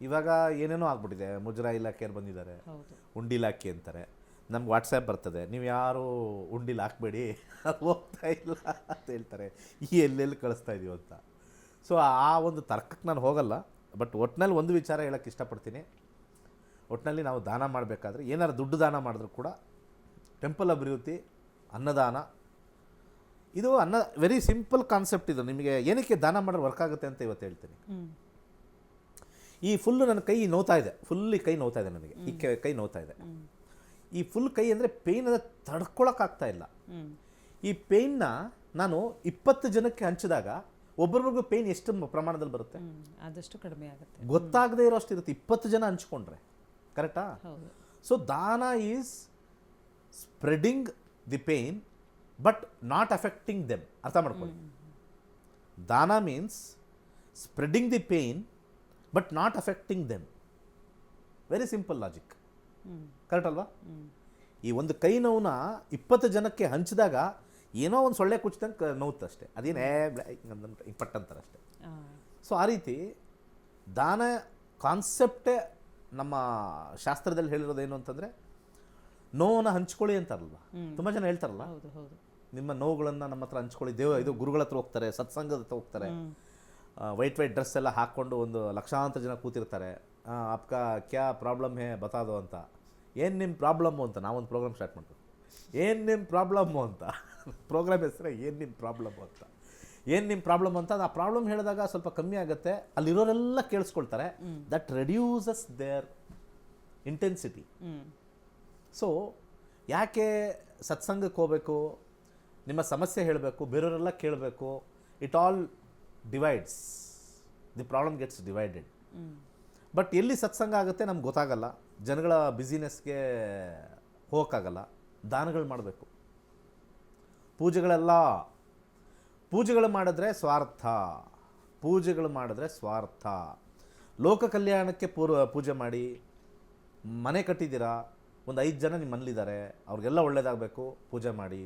ಇವಾಗ ಏನೇನೋ ಆಗ್ಬಿಟ್ಟಿದೆ. ಮುಜರಾಯಿ ಇಲಾಖೆಯವ್ರು ಬಂದಿದ್ದಾರೆ, ಉಂಡಿ ಇಲಾಖೆ ಅಂತಾರೆ. ನಮ್ಗೆ ವಾಟ್ಸಪ್ ಬರ್ತದೆ, ನೀವು ಯಾರು ಉಂಡಿಲಿ ಹಾಕ್ಬೇಡಿ, ಅದು ಹೋಗ್ತಾ ಇಲ್ಲ ಅಂತ ಹೇಳ್ತಾರೆ. ಎಲ್ಲೆಲ್ಲಿ ಕಳಿಸ್ತಾ ಇದೀವಿ ಅಂತ. ಸೊ ಆ ಒಂದು ತರ್ಕಕ್ಕೆ ನಾನು ಹೋಗಲ್ಲ. ಬಟ್ ಒಟ್ಟಿನಲ್ಲಿ ಒಂದು ವಿಚಾರ ಹೇಳೋಕ್ಕೆ ಇಷ್ಟಪಡ್ತೀನಿ. ಒಟ್ಟಿನಲ್ಲಿ ನಾವು ದಾನ ಮಾಡಬೇಕಾದ್ರೆ, ಏನಾರು ದುಡ್ಡು ದಾನ ಮಾಡಿದ್ರು ಕೂಡ ಟೆಂಪಲ್ ಅಭಿವೃದ್ಧಿ, ಅನ್ನದಾನ, ಇದು ವೆರಿ ಸಿಂಪಲ್ ಕಾನ್ಸೆಪ್ಟ್. ಇದು ನಿಮಗೆ ಏನಕ್ಕೆ ದಾನ ಮಾಡಿದ್ರೆ ವರ್ಕ್ ಆಗುತ್ತೆ ಅಂತ ಇವತ್ತು ಹೇಳ್ತೀನಿ. ಈ ಫುಲ್ಲು ನನ್ನ ಕೈ ನೋವ್ತಾ ಇದೆ, ಫುಲ್ಲಿ ಕೈ ನೋವ್ತಾ ಇದೆ ನನಗೆ. ಈ ಕೈ ನೋವ್ತಾ ಇದೆ. ಈ ಫುಲ್ ಕೈ ಅಂದರೆ ಪೇಯ್ನ್ ಅದ ತಡ್ಕೊಳಕ್ಕಾಗ್ತಾ ಇಲ್ಲ. ಈ ಪೇಯ್ನ ನಾನು 20 ಜನಕ್ಕೆ ಹಂಚಿದಾಗ ಒಬ್ಬೊಬ್ರಿಗೂ ಪೇಯ್ನ್ ಎಷ್ಟು ಪ್ರಮಾಣದಲ್ಲಿ ಬರುತ್ತೆ? ಆದಷ್ಟು ಕಡಿಮೆ ಆಗುತ್ತೆ. ಗೊತ್ತಾಗದೇ ಇರೋ ಅಷ್ಟು ಇರುತ್ತೆ 20 ಜನ ಹಂಚ್ಕೊಂಡ್ರೆ. ಕರೆಕ್ಟಾ? ಸೊ ದಾನ is spreading the pain but not affecting them. ಅರ್ಥ ಮಾಡ್ಕೊಳ್ಳಿ. ದಾನ means spreading the pain but not affecting them. Very simple logic. Correct ಅಲ್ವಾ? ಈ ಒಂದು ಕೈ ನೋವನ್ನ 20 ಜನಕ್ಕೆ ಹಂಚಿದಾಗ ಏನೋ ಒಂದು ಸೊಳ್ಳೆ ಕುಚ್ಚಿದಂಗೆ ನೋವುತ್ತಷ್ಟೇ. ಅದೇನೇ ಪಟ್ಟಂತಾರೆ ಅಷ್ಟೇ. ಸೊ ಆ ರೀತಿ ದಾನ ಕಾನ್ಸೆಪ್ಟೇ ನಮ್ಮ ಶಾಸ್ತ್ರದಲ್ಲಿ ಹೇಳಿರೋದೇನು ಅಂತಂದರೆ, ನೋವನ್ನು ಹಂಚ್ಕೊಳ್ಳಿ ಅಂತಾರಲ್ವ. ತುಂಬ ಜನ ಹೇಳ್ತಾರಲ್ಲ, ನಿಮ್ಮ ನೋವುಗಳನ್ನು ನಮ್ಮ ಹತ್ರ ಹಂಚ್ಕೊಳ್ಳಿ. ಇದು ಗುರುಗಳ ಹತ್ರ ಹೋಗ್ತಾರೆ, ಸತ್ಸಂಗದ ಹತ್ರ ಹೋಗ್ತಾರೆ, ವೈಟ್ ಡ್ರೆಸ್ ಎಲ್ಲ ಹಾಕ್ಕೊಂಡು ಒಂದು ಲಕ್ಷಾಂತರ ಜನ ಕೂತಿರ್ತಾರೆ. ಅಪ್ಕಾ ಕ್ಯಾ ಪ್ರಾಬ್ಲಮ್ ಹೇ ಬತಾದೋ ಅಂತ. ಏನು ನಿಮ್ಮ ಪ್ರಾಬ್ಲಮ್ಮು ಅಂತ ನಾವೊಂದು ಪ್ರೋಗ್ರಾಮ್ ಸ್ಟಾರ್ಟ್ ಮಾಡ್ತೀವಿ. ಏನು ನಿಮ್ಮ ಪ್ರಾಬ್ಲಮ್ಮು ಅಂತ ಪ್ರೋಗ್ರಾಮ್ ಹೆಸರೇ ಏನು ನಿಮ್ಮ ಪ್ರಾಬ್ಲಮ್ಮು ಅಂತ. ಏನು ನಿಮ್ಮ ಪ್ರಾಬ್ಲಮ್ ಅಂತ ಆ ಪ್ರಾಬ್ಲಮ್ ಹೇಳಿದಾಗ ಸ್ವಲ್ಪ ಕಮ್ಮಿ ಆಗುತ್ತೆ. ಅಲ್ಲಿರೋರೆಲ್ಲ ಕೇಳಿಸ್ಕೊಳ್ತಾರೆ. That reduces their intensity. So ಯಾಕೆ ಸತ್ಸಂಗಕ್ಕೆ ಹೋಗಬೇಕು, ನಿಮ್ಮ ಸಮಸ್ಯೆ ಹೇಳಬೇಕು, ಬೇರೆಯವರೆಲ್ಲ ಕೇಳಬೇಕು? It all divides. The problem gets divided. But ಎಲ್ಲಿ ಸತ್ಸಂಗ ಆಗುತ್ತೆ ನಮ್ಗೆ ಗೊತ್ತಾಗಲ್ಲ. ಜನಗಳ ಬ್ಯುಸಿನೆಸ್ಗೆ ಹೋಗೋಕ್ಕಾಗಲ್ಲ. ದಾನಗಳು ಮಾಡಬೇಕು. ಪೂಜೆಗಳು ಮಾಡಿದ್ರೆ ಸ್ವಾರ್ಥ. ಪೂಜೆಗಳು ಮಾಡಿದ್ರೆ ಸ್ವಾರ್ಥ. ಲೋಕ ಕಲ್ಯಾಣಕ್ಕೆ ಪೂಜೆ ಮಾಡಿ. ಮನೆ ಕಟ್ಟಿದ್ದೀರಾ, ಒಂದು 5 ಜನ ನಿಮ್ಮ ಮನೇಲಿದ್ದಾರೆ, ಅವ್ರಿಗೆಲ್ಲ ಒಳ್ಳೇದಾಗಬೇಕು, ಪೂಜೆ ಮಾಡಿ.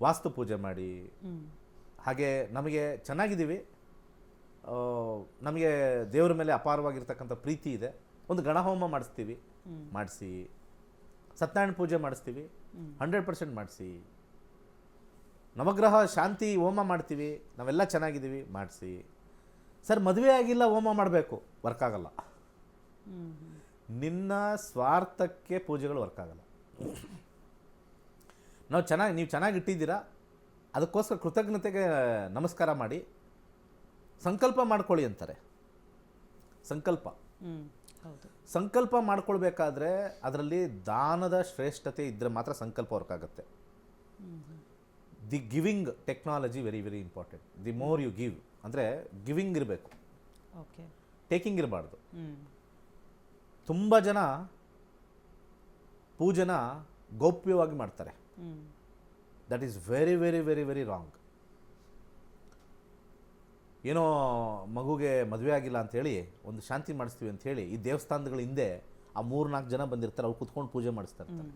ವಾಸ್ತು ಪೂಜೆ ಮಾಡಿ. ಹಾಗೆ ನಮಗೆ ಚೆನ್ನಾಗಿದ್ದೀವಿ, ನಮಗೆ ದೇವರ ಮೇಲೆ ಅಪಾರವಾಗಿರ್ತಕ್ಕಂಥ ಪ್ರೀತಿ ಇದೆ, ಒಂದು ಗಣಹೋಮ ಮಾಡಿಸ್ತೀವಿ, ಮಾಡಿಸಿ. ಸತ್ಯನಾರಾಯಣ ಪೂಜೆ ಮಾಡಿಸ್ತೀವಿ, 100% ಮಾಡಿಸಿ. ನವಗ್ರಹ ಶಾಂತಿ ಹೋಮ ಮಾಡ್ತೀವಿ, ನಾವೆಲ್ಲ ಚೆನ್ನಾಗಿದ್ದೀವಿ, ಮಾಡಿಸಿ. ಸರ್ ಮದುವೆ ಆಗಿಲ್ಲ, ಹೋಮ ಮಾಡಬೇಕು, ವರ್ಕ್ ಆಗಲ್ಲ. ನಿನ್ನ ಸ್ವಾರ್ಥಕ್ಕೆ ಪೂಜೆಗಳು ವರ್ಕ್ ಆಗಲ್ಲ. ನೀವು ಚೆನ್ನಾಗಿಟ್ಟಿದ್ದೀರಾ, ಅದಕ್ಕೋಸ್ಕರ ಕೃತಜ್ಞತೆಗೆ ನಮಸ್ಕಾರ ಮಾಡಿ ಸಂಕಲ್ಪ ಮಾಡ್ಕೊಳ್ಳಿ ಅಂತಾರೆ. ಸಂಕಲ್ಪ ಮಾಡ್ಕೊಳ್ಬೇಕಾದ್ರೆ ಅದರಲ್ಲಿ ದಾನದ ಶ್ರೇಷ್ಠತೆ ಇದ್ದರೆ ಮಾತ್ರ ಸಂಕಲ್ಪ ವರ್ಕ್ ಆಗುತ್ತೆ. The giving technology very very important. The more you give ಅಂದರೆ ಗಿವಿಂಗ್ ಇರಬೇಕು, ಟೇಕಿಂಗ್ ಇರಬಾರ್ದು. ತುಂಬ ಜನ ಪೂಜೆನ ಗೌಪ್ಯವಾಗಿ ಮಾಡ್ತಾರೆ. That is very very very very wrong. ಏನೋ ಮಗುಗೆ ಮದುವೆ ಆಗಿಲ್ಲ ಅಂಥೇಳಿ ಒಂದು ಶಾಂತಿ ಮಾಡಿಸ್ತೀವಿ ಅಂಥೇಳಿ ಈ ದೇವಸ್ಥಾನಗಳ ಹಿಂದೆ ಆ 3-4 ಜನ ಬಂದಿರ್ತಾರೆ, ಅವ್ರು ಕುತ್ಕೊಂಡು ಪೂಜೆ ಮಾಡಿಸ್ತಾ ಇರ್ತಾರೆ.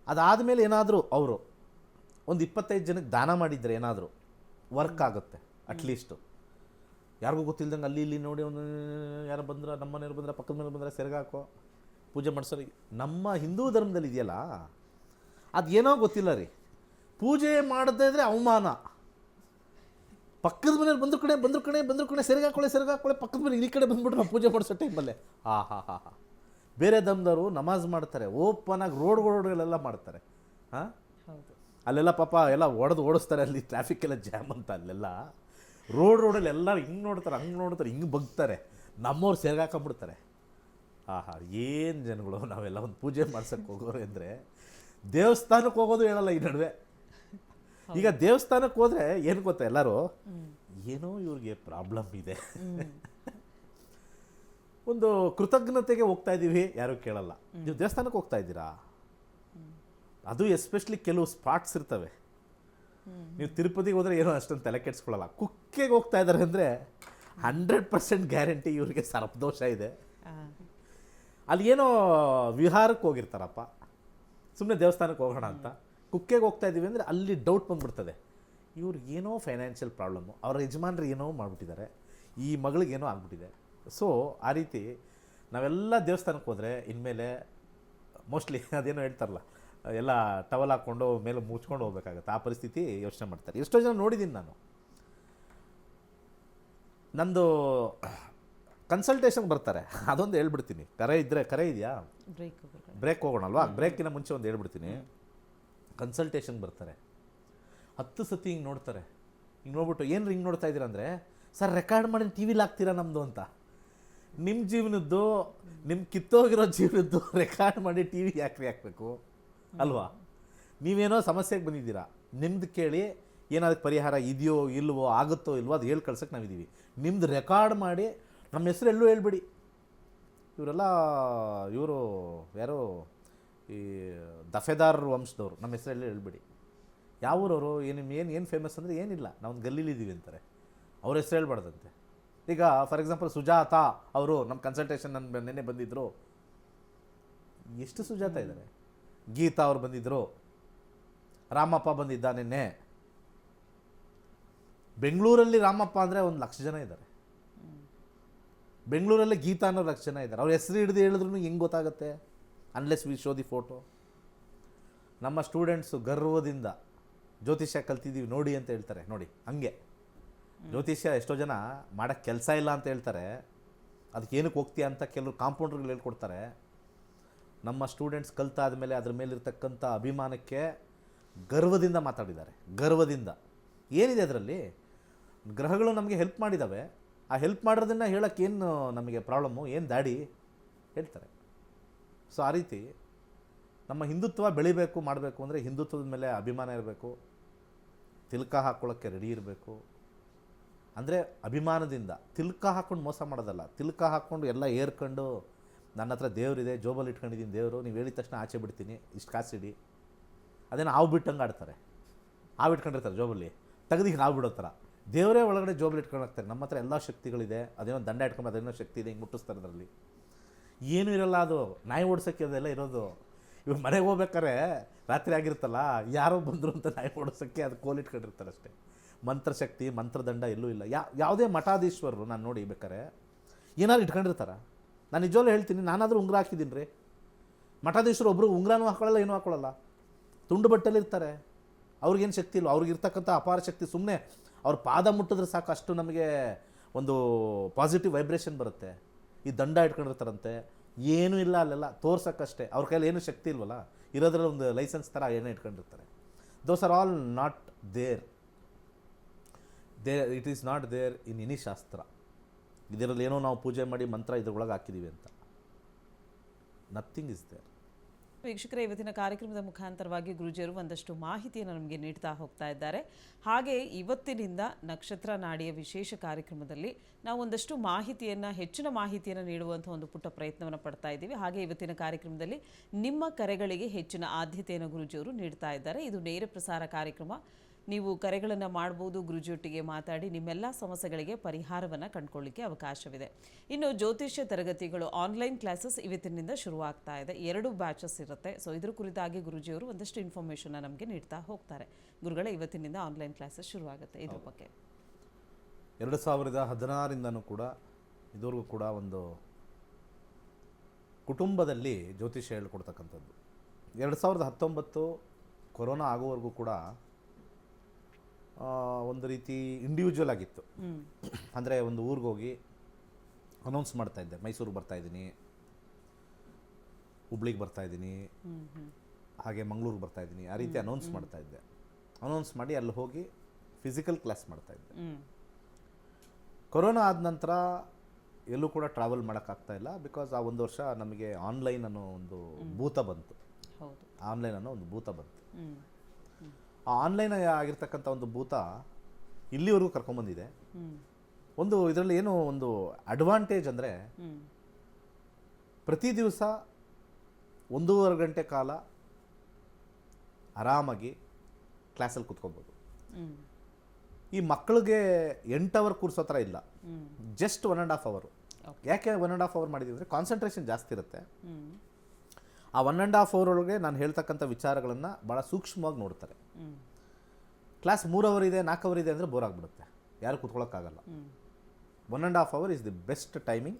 ಅದಾದಮೇಲೆ ಏನಾದರೂ ಅವರು ಒಂದು 25 ಜನಕ್ಕೆ ದಾನ ಮಾಡಿದರೆ ಏನಾದರೂ ವರ್ಕ್ ಆಗುತ್ತೆ. ಅಟ್ಲೀಸ್ಟು ಯಾರಿಗೂ ಗೊತ್ತಿಲ್ದಂಗೆ ಅಲ್ಲಿ ಇಲ್ಲಿ ನೋಡಿ ಒಂದು ಯಾರು ಬಂದ್ರೆ, ನಮ್ಮ ಮನೆಯವ್ರು ಬಂದ್ರೆ, ಪಕ್ಕದ ಮನೆಯವ್ರು ಬಂದರೆ ಸೆರಗಾಕೋ ಪೂಜೆ ಮಾಡಿಸೋರಿ. ನಮ್ಮ ಹಿಂದೂ ಧರ್ಮದಲ್ಲಿ ಇದೆಯಲ್ಲ, ಅದೇನೋ ಗೊತ್ತಿಲ್ಲ ರೀ, ಪೂಜೆ ಮಾಡದೇ ಇದ್ರೆ ಅವಮಾನ. ಪಕ್ಕದ ಮನೇಲಿ ಬಂದ್ರ ಕಡೆ ಸೆರಗಾಕೊಳ್ಳೆ ಪಕ್ಕದ ಮನೆ ಈ ಕಡೆ ಬಂದ್ಬಿಟ್ರೆ ನಾವು ಪೂಜೆ ಮಾಡಿಸೋ ಟೈಮಲ್ಲೇ ಹಾ. ಬೇರೆ ಧರ್ಮದವರು ನಮಾಜ್ ಮಾಡ್ತಾರೆ, ಓಪನ್ ಆಗಿ ರೋಡ್ಗಳೆಲ್ಲ ಮಾಡ್ತಾರೆ. ಹಾಂ, ಅಲ್ಲೆಲ್ಲ ಪಾಪ ಎಲ್ಲ ಓಡಿಸ್ತಾರೆ, ಅಲ್ಲಿ ಟ್ರಾಫಿಕ್ ಎಲ್ಲ ಜಾಮ್ ಅಂತ. ಅಲ್ಲೆಲ್ಲ ರೋಡಲ್ಲಿ ಎಲ್ಲ ಹಿಂಗೆ ನೋಡ್ತಾರೆ, ಹಂಗೆ ನೋಡ್ತಾರೆ, ಹಿಂಗೆ ಬಗ್ತಾರೆ. ನಮ್ಮವ್ರು ಸೆರಗಾಕೊಂಬಿಡ್ತಾರೆ. ಏನು ಜನಗಳು ನಾವೆಲ್ಲ ಒಂದು ಪೂಜೆ ಮಾಡ್ಸೋಕ್ಕೆ ಹೋಗೋರು ಅಂದರೆ ದೇವಸ್ಥಾನಕ್ಕೆ ಹೋಗೋದು ಹೇಳಲ್ಲ ಈ ನಡುವೆ. ಈಗ ದೇವಸ್ಥಾನಕ್ಕೆ ಹೋದರೆ ಏನು ಗೊತ್ತಾ, ಎಲ್ಲರೂ ಏನೋ ಇವ್ರಿಗೆ ಪ್ರಾಬ್ಲಮ್ ಇದೆ, ಒಂದು ಕೃತಜ್ಞತೆಗೆ ಹೋಗ್ತಾ ಇದ್ದೀವಿ, ಯಾರೂ ಕೇಳಲ್ಲ. ನೀವು ದೇವಸ್ಥಾನಕ್ಕೆ ಹೋಗ್ತಾ ಇದ್ದೀರಾ, ಅದು ಎಸ್ಪೆಷಲಿ ಕೆಲವು ಸ್ಪಾಟ್ಸ್ ಇರ್ತವೆ. ನೀವು ತಿರುಪತಿಗೆ ಹೋದರೆ ಏನೋ ಅಷ್ಟೊಂದು ತಲೆ ಕೆಡಿಸ್ಕೊಳ್ಳಲ್ಲ. ಕುಕ್ಕೆಗೆ ಹೋಗ್ತಾ ಇದ್ದಾರೆ ಅಂದರೆ 100% ಗ್ಯಾರಂಟಿ ಇವ್ರಿಗೆ ಸರ್ಪದೋಷ ಇದೆ. ಅಲ್ಲಿ ಏನೋ ವಿಹಾರಕ್ಕೆ ಹೋಗಿರ್ತಾರಪ್ಪ, ಸುಮ್ಮನೆ ದೇವಸ್ಥಾನಕ್ಕೆ ಹೋಗೋಣ ಅಂತ. ಕುಕ್ಕೆಗೆ ಹೋಗ್ತಾ ಇದ್ದೀವಿ ಅಂದರೆ ಅಲ್ಲಿ ಡೌಟ್ ಬಂದುಬಿಡ್ತದೆ, ಇವ್ರಿಗೆ ಏನೋ ಫೈನಾನ್ಷಿಯಲ್ ಪ್ರಾಬ್ಲಮ್ಮು, ಅವ್ರ ಯಜಮಾನ್ರು ಏನೋ ಮಾಡಿಬಿಟ್ಟಿದ್ದಾರೆ, ಈ ಮಗಳಿಗೇನೋ ಆಗ್ಬಿಟ್ಟಿದೆ. ಸೊ ಆ ರೀತಿ ನಾವೆಲ್ಲ ದೇವಸ್ಥಾನಕ್ಕೆ ಹೋದರೆ ಇನ್ಮೇಲೆ ಮೋಸ್ಟ್ಲಿ ಅದೇನೋ ಹೇಳ್ತಾರಲ್ಲ, ಎಲ್ಲ ಟವಲ್ ಹಾಕ್ಕೊಂಡು ಮೇಲೆ ಮುಚ್ಕೊಂಡು ಹೋಗ್ಬೇಕಾಗತ್ತೆ. ಆ ಪರಿಸ್ಥಿತಿ ಯೋಚನೆ ಮಾಡ್ತಾರೆ. ಎಷ್ಟೋ ಜನ ನೋಡಿದ್ದೀನಿ ನಾನು. ನಂದು ಕನ್ಸಲ್ಟೇಷನ್ಗೆ ಬರ್ತಾರೆ, ಅದೊಂದು ಹೇಳ್ಬಿಡ್ತೀನಿ. ಕರೆ ಇದೆಯಾ, ಬ್ರೇಕ್ ಹೋಗೋಣಲ್ವಾ, ಬ್ರೇಕಿನ ಮುಂಚೆ ಒಂದು ಹೇಳ್ಬಿಡ್ತೀನಿ. ಕನ್ಸಲ್ಟೇಷನ್ಗೆ ಬರ್ತಾರೆ, 10 ಸತಿ ಹಿಂಗೆ ನೋಡ್ತಾರೆ. ಹಿಂಗೆ ನೋಡ್ಬಿಟ್ಟು ಏನು ಹಿಂಗೆ ನೋಡ್ತಾ ಇದ್ದೀರಾ ಅಂದರೆ, ಸರ್ ರೆಕಾರ್ಡ್ ಮಾಡಿ ಟಿ ವಿಲಿ ಹಾಕ್ತೀರಾ ನಮ್ಮದು ಅಂತ. ನಿಮ್ಮ ಜೀವನದ್ದು, ನಿಮ್ಮ ಕಿತ್ತೋಗಿರೋ ಜೀವನದ್ದು ರೆಕಾರ್ಡ್ ಮಾಡಿ ಟಿ ವಿಗೆ ಹಾಕಬೇಕು ಅಲ್ವಾ? ನೀವೇನೋ ಸಮಸ್ಯೆಗೆ ಬಂದಿದ್ದೀರಾ, ನಿಮ್ದು ಕೇಳಿ ಏನಾದಕ್ಕೆ ಪರಿಹಾರ ಇದೆಯೋ ಇಲ್ವೋ, ಆಗುತ್ತೋ ಇಲ್ವೋ ಅದು ಹೇಳಿ ಕಳ್ಸೋಕ್ಕೆ ನಾವಿದ್ದೀವಿ. ನಿಮ್ದು ರೆಕಾರ್ಡ್ ಮಾಡಿ ನಮ್ಮ ಹೆಸರು ಎಲ್ಲೂ ಹೇಳ್ಬೇಡಿ. ಇವರು ಯಾರೋ ಈ ದಫೆದಾರ್ ವಂಶದವರು, ನಮ್ಮ ಹೆಸರೆಲ್ಲೂ ಹೇಳ್ಬೇಡಿ. ಯಾವ ಊರವರು, ಏನು ಫೇಮಸ್ ಅಂದರೆ ಏನಿಲ್ಲ, ನಾವು ಒಂದು ಗಲ್ಲಿಲಿದ್ದೀವಿ ಅಂತಾರೆ, ಅವ್ರ ಹೆಸರು ಹೇಳ್ಬಾರ್ದಂತೆ. ಈಗ ಫಾರ್ ಎಕ್ಸಾಂಪಲ್ ಸುಜಾತಾ ಅವರು ನಮ್ಮ ಕನ್ಸಲ್ಟೇಷನ್ ನೆನ್ನೆ ಬಂದಿದ್ದರು. ಎಷ್ಟು ಸುಜಾತ ಇದ್ದಾರೆ? ಗೀತಾ ಅವ್ರು ಬಂದಿದ್ದರು, ರಾಮಪ್ಪ ಬಂದಿದ್ದ ನಿನ್ನೆ. ಬೆಂಗಳೂರಲ್ಲಿ ರಾಮಪ್ಪ ಅಂದರೆ 1,00,000 ಜನ ಇದ್ದಾರೆ. ಬೆಂಗಳೂರಲ್ಲಿ ಗೀತಾ ಅನ್ನೋ 1,00,000 ಜನ ಇದ್ದಾರೆ. ಅವ್ರ ಹೆಸರು ಹಿಡಿದು ಹೇಳಿದ್ರು ಹೆಂಗೆ ಗೊತ್ತಾಗುತ್ತೆ? Unless we show the photo. ನಮ್ಮ ಸ್ಟೂಡೆಂಟ್ಸು ಗರ್ವದಿಂದ ಜ್ಯೋತಿಷ್ಯ ಕಲ್ತಿದ್ದೀವಿ ನೋಡಿ ಅಂತ ಹೇಳ್ತಾರೆ. ನೋಡಿ ಹಂಗೆ ಜ್ಯೋತಿಷ್ಯ ಎಷ್ಟೋ ಜನ ಮಾಡೋಕ್ಕೆ ಕೆಲಸ ಇಲ್ಲ ಅಂತ ಹೇಳ್ತಾರೆ, ಅದಕ್ಕೆ ಏನಕ್ಕೆ ಹೋಗ್ತೀಯ ಅಂತ ಕೆಲವರು ಕಾಂಪೌಂಡ್ರುಗಳು ಹೇಳ್ಕೊಡ್ತಾರೆ. ನಮ್ಮ ಸ್ಟೂಡೆಂಟ್ಸ್ ಕಲ್ತಾದ ಮೇಲೆ ಅದ್ರ ಮೇಲಿರ್ತಕ್ಕಂಥ ಅಭಿಮಾನಕ್ಕೆ ಗರ್ವದಿಂದ ಮಾತಾಡಿದ್ದಾರೆ. ಗರ್ವದಿಂದ ಏನಿದೆ ಅದರಲ್ಲಿ? ಗ್ರಹಗಳು ನಮಗೆ ಹೆಲ್ಪ್ ಮಾಡಿದ್ದಾವೆ, ಆ ಹೆಲ್ಪ್ ಮಾಡೋದನ್ನು ಹೇಳೋಕ್ಕೆ ಏನು ನಮಗೆ ಪ್ರಾಬ್ಲಮ್ಮು, ಏನು ದಾಡಿ ಹೇಳ್ತಾರೆ. ಸೊ ಆ ರೀತಿ ನಮ್ಮ ಹಿಂದುತ್ವ ಬೆಳಿಬೇಕು, ಮಾಡಬೇಕು ಅಂದರೆ ಹಿಂದುತ್ವದ ಮೇಲೆ ಅಭಿಮಾನ ಇರಬೇಕು, ತಿಲಕ ಹಾಕ್ಕೊಳ್ಳೋಕ್ಕೆ ರೆಡಿ ಇರಬೇಕು. ಅಂದರೆ ಅಭಿಮಾನದಿಂದ ತಿಲಕ ಹಾಕ್ಕೊಂಡು ಮೋಸ ಮಾಡೋದಲ್ಲ. ತಿಲಕ ಹಾಕ್ಕೊಂಡು ಎಲ್ಲ ಏರ್ಕೊಂಡು ನನ್ನ ಹತ್ರ ದೇವರಿದೆ, ಜೋಬಲ್ಲಿ ಇಟ್ಕೊಂಡಿದ್ದೀನಿ ದೇವರು, ನೀವು ಹೇಳಿದ ತಕ್ಷಣ ಆಚೆ ಬಿಡ್ತೀನಿ, ಇಷ್ಟು ಕಾಸಿಡಿ. ಅದೇನು ಹಾವು ಬಿಟ್ಟಂಗೆ ಆಡ್ತಾರೆ, ಹಾವು ಇಟ್ಕೊಂಡಿರ್ತಾರೆ ಜೋಬಲ್ಲಿ, ತೆಗೆದಿಗೆ ಹಾವು ಬಿಡೋ ಥರ. ದೇವರೇ ಒಳಗಡೆ ಜೋಬಲ್ಲಿ ಇಟ್ಕೊಂಡು ಹೋಗ್ತಾರೆ. ನಮ್ಮ ಹತ್ರ ಎಲ್ಲ ಶಕ್ತಿಗಳಿದೆ, ಅದೇನೋ ದಂಡ ಇಟ್ಕೊಂಡು ಅದೇನೋ ಶಕ್ತಿ ಇದೆ, ಹಿಂಗೆ ಮುಟ್ಟಿಸ್ತಾರೆ. ಅದರಲ್ಲಿ ಏನೂ ಇರಲ್ಲ, ಅದು ನಾಯಿ ಓಡಿಸೋಕ್ಕೆ ಅದೆಲ್ಲ ಇರೋದು. ಇವಾಗ ಮನೆಗೆ ಹೋಗ್ಬೇಕಾರೆ ರಾತ್ರಿ ಆಗಿರುತ್ತಲ್ಲ, ಯಾರೋ ಬಂದರು ಅಂತ ನಾಯಿ ಓಡಿಸೋಕ್ಕೆ ಅದು ಕೋಲಿಟ್ಕೊಂಡಿರ್ತಾರೆ ಅಷ್ಟೇ. ಮಂತ್ರಶಕ್ತಿ, ಮಂತ್ರದಂಡ ಎಲ್ಲೂ ಇಲ್ಲ. ಯಾವುದೇ ಮಠಾಧೀಶ್ವರರು ನಾನು ನೋಡಿ ಬೇಕಾರೆ ಏನಾದ್ರು ಇಟ್ಕೊಂಡಿರ್ತಾರೆ. ನಾನು ನಿಜವಲ್ಲೂ ಹೇಳ್ತೀನಿ, ನಾನಾದರೂ ಉಂಗುರ ಹಾಕಿದ್ದೀನಿ ರೀ. ಮಠಾಧೀಶರು ಒಬ್ಬರು ಉಂಗುರನೂ ಹಾಕೊಳ್ಳಲ್ಲ, ಏನೂ ಹಾಕೊಳ್ಳಲ್ಲ, ತುಂಡು ಬಟ್ಟೆಲಿರ್ತಾರೆ. ಅವ್ರಿಗೇನು ಶಕ್ತಿ ಇಲ್ಲ, ಅವ್ರಿಗಿರ್ತಕ್ಕಂಥ ಅಪಾರ ಶಕ್ತಿ. ಸುಮ್ಮನೆ ಅವ್ರ ಪಾದ ಮುಟ್ಟಿದ್ರೆ ಸಾಕು, ಅಷ್ಟು ನಮಗೆ ಒಂದು ಪಾಸಿಟಿವ್ ವೈಬ್ರೇಷನ್ ಬರುತ್ತೆ. ಈ ದಂಡ ಇಟ್ಕೊಂಡಿರ್ತಾರಂತೆ, ಏನೂ ಇಲ್ಲ ಅಲ್ಲೆಲ್ಲ, ತೋರ್ಸೋಕ್ಕಷ್ಟೇ. ಅವ್ರ ಕೈಯಲ್ಲಿ ಏನೂ ಶಕ್ತಿ ಇಲ್ವಲ್ಲ, ಇರೋದ್ರಲ್ಲಿ ಒಂದು ಲೈಸೆನ್ಸ್ ಥರ ಏನೇ ಇಟ್ಕೊಂಡಿರ್ತಾರೆ. Those are all not there. It is not there in any ಶಾಸ್ತ್ರ. ಇದರಲ್ಲಿ ಏನೋ ನಾವು ಪೂಜೆ ಮಾಡಿ ಮಂತ್ರ ಇದ್ರೊಳಗೆ ಹಾಕಿದ್ದೀವಿ ಅಂತ, ನಥಿಂಗ್ ಇಸ್ ದೇರ್. ವೀಕ್ಷಕರೇ, ಇವತ್ತಿನ ಕಾರ್ಯಕ್ರಮದ ಮುಖಾಂತರವಾಗಿ ಗುರುಜಿಯರು ಒಂದಷ್ಟು ಮಾಹಿತಿಯನ್ನು ನಮಗೆ ನೀಡ್ತಾ ಹೋಗ್ತಾ ಇದ್ದಾರೆ. ಹಾಗೆ ಇವತ್ತಿನಿಂದ ನಕ್ಷತ್ರ ನಾಡಿಯ ವಿಶೇಷ ಕಾರ್ಯಕ್ರಮದಲ್ಲಿ ನಾವು ಒಂದಷ್ಟು ಮಾಹಿತಿಯನ್ನು, ಹೆಚ್ಚಿನ ಮಾಹಿತಿಯನ್ನು ನೀಡುವಂಥ ಒಂದು ಪುಟ್ಟ ಪ್ರಯತ್ನವನ್ನು ಪಡ್ತಾ ಇದ್ದೀವಿ. ಹಾಗೆ ಇವತ್ತಿನ ಕಾರ್ಯಕ್ರಮದಲ್ಲಿ ನಿಮ್ಮ ಕರೆಗಳಿಗೆ ಹೆಚ್ಚಿನ ಆದ್ಯತೆಯನ್ನು ಗುರುಜಿಯವರು ನೀಡ್ತಾ ಇದ್ದಾರೆ. ಇದು ನೇರ ಪ್ರಸಾರ ಕಾರ್ಯಕ್ರಮ. ನೀವು ಕರೆಗಳನ್ನು ಮಾಡ್ಬೋದು, ಗುರುಜಿಯೊಟ್ಟಿಗೆ ಮಾತಾಡಿ ನಿಮ್ಮೆಲ್ಲ ಸಮಸ್ಯೆಗಳಿಗೆ ಪರಿಹಾರವನ್ನು ಕಂಡುಕೊಳ್ಳಿಕ್ಕೆ ಅವಕಾಶವಿದೆ. ಇನ್ನು ಜ್ಯೋತಿಷ್ಯ ತರಗತಿಗಳು ಆನ್ಲೈನ್ ಕ್ಲಾಸಸ್ ಇವತ್ತಿನಿಂದ ಶುರುವಾಗ್ತಾ ಇದೆ. 2 ಬ್ಯಾಚಸ್ ಇರುತ್ತೆ. ಸೊ ಇದ್ರ ಕುರಿತಾಗಿ ಗುರುಜಿಯವರು ಒಂದಷ್ಟು ಇನ್ಫಾರ್ಮೇಷನ್ನ ನಮಗೆ ನೀಡ್ತಾ ಹೋಗ್ತಾರೆ. ಗುರುಗಳೇ, ಇವತ್ತಿನಿಂದ ಆನ್ಲೈನ್ ಕ್ಲಾಸಸ್ ಶುರುವಾಗುತ್ತೆ, ಇದ್ರ ಬಗ್ಗೆ 2016ರಿಂದನೂ ಕೂಡ ಇದುವರೆಗೂ ಕೂಡ ಒಂದು ಕುಟುಂಬದಲ್ಲಿ ಜ್ಯೋತಿಷ್ಯ ಹೇಳ್ಕೊಡ್ತಕ್ಕಂಥದ್ದು. 2019 ಕೊರೋನಾ ಆಗೋವರೆಗೂ ಕೂಡ ಒಂದು ರೀತಿ ಇಂಡಿವಿಜುವಲ್ ಆಗಿತ್ತು. ಅಂದರೆ ಒಂದು ಊರಿಗೆ ಹೋಗಿ ಅನೌನ್ಸ್ ಮಾಡ್ತಾಯಿದ್ದೆ, ಮೈಸೂರಿಗೆ ಬರ್ತಾಯಿದ್ದೀನಿ, ಹುಬ್ಳಿಗೆ ಬರ್ತಾಯಿದ್ದೀನಿ, ಹಾಗೆ ಮಂಗಳೂರಿಗೆ ಬರ್ತಾಯಿದ್ದೀನಿ, ಆ ರೀತಿ ಅನೌನ್ಸ್ ಮಾಡ್ತಾಯಿದ್ದೆ. ಅನೌನ್ಸ್ ಮಾಡಿ ಅಲ್ಲಿ ಹೋಗಿ ಫಿಸಿಕಲ್ ಕ್ಲಾಸ್ ಮಾಡ್ತಾಯಿದ್ದೆ. ಕೊರೋನಾ ಆದ ನಂತರ ಎಲ್ಲೂ ಕೂಡ ಟ್ರಾವೆಲ್ ಮಾಡೋಕ್ಕಾಗ್ತಾ ಇಲ್ಲ. ಬಿಕಾಸ್ ಆ ಒಂದು ವರ್ಷ ನಮಗೆ ಆನ್ಲೈನ್ ಅನ್ನೋ ಒಂದು ಭೂತ ಬಂತು. ಆನ್ಲೈನ್ ಅನ್ನೋ ಒಂದು ಭೂತ ಬಂತು. ಆ ಆನ್ಲೈನ್ ಆಗಿರ್ತಕ್ಕಂಥ ಒಂದು ಭೂತ ಇಲ್ಲಿವರೆಗೂ ಕರ್ಕೊಂಬಂದಿದೆ. ಒಂದು ಇದರಲ್ಲಿ ಏನು ಒಂದು ಅಡ್ವಾಂಟೇಜ್ ಅಂದರೆ, ಪ್ರತಿ ದಿವಸ 1.5 ಗಂಟೆ ಕಾಲ ಆರಾಮಾಗಿ ಕ್ಲಾಸಲ್ಲಿ ಕೂತ್ಕೊಬೋದು. ಈ ಮಕ್ಕಳಿಗೆ 8 ಅವರ್ ಕೂರಿಸೋ ಥರ ಇಲ್ಲ, ಜಸ್ಟ್ 1.5 ಅವರ್. ಯಾಕೆ 1.5 ಅವರ್ ಮಾಡಿದ್ದೀವಿ ಅಂದರೆ ಕಾನ್ಸಂಟ್ರೇಷನ್ ಜಾಸ್ತಿ ಇರುತ್ತೆ. ಆ 1.5 ಅವರ್ ಒಳಗೆ ನಾನು ಹೇಳ್ತಕ್ಕಂಥ ವಿಚಾರಗಳನ್ನು ಭಾಳ ಸೂಕ್ಷ್ಮವಾಗಿ ನೋಡ್ತಾರೆ. ಕ್ಲಾಸ್ 3 ಅವರ್ ಇದೆ, 4 ಅವರ್ ಇದೆ ಅಂದರೆ ಬೋರ್ ಆಗಿಬಿಡುತ್ತೆ, ಯಾರು ಕೂತ್ಕೊಳ್ಳೋಕ್ಕಾಗಲ್ಲ. 1.5 hour is the best timing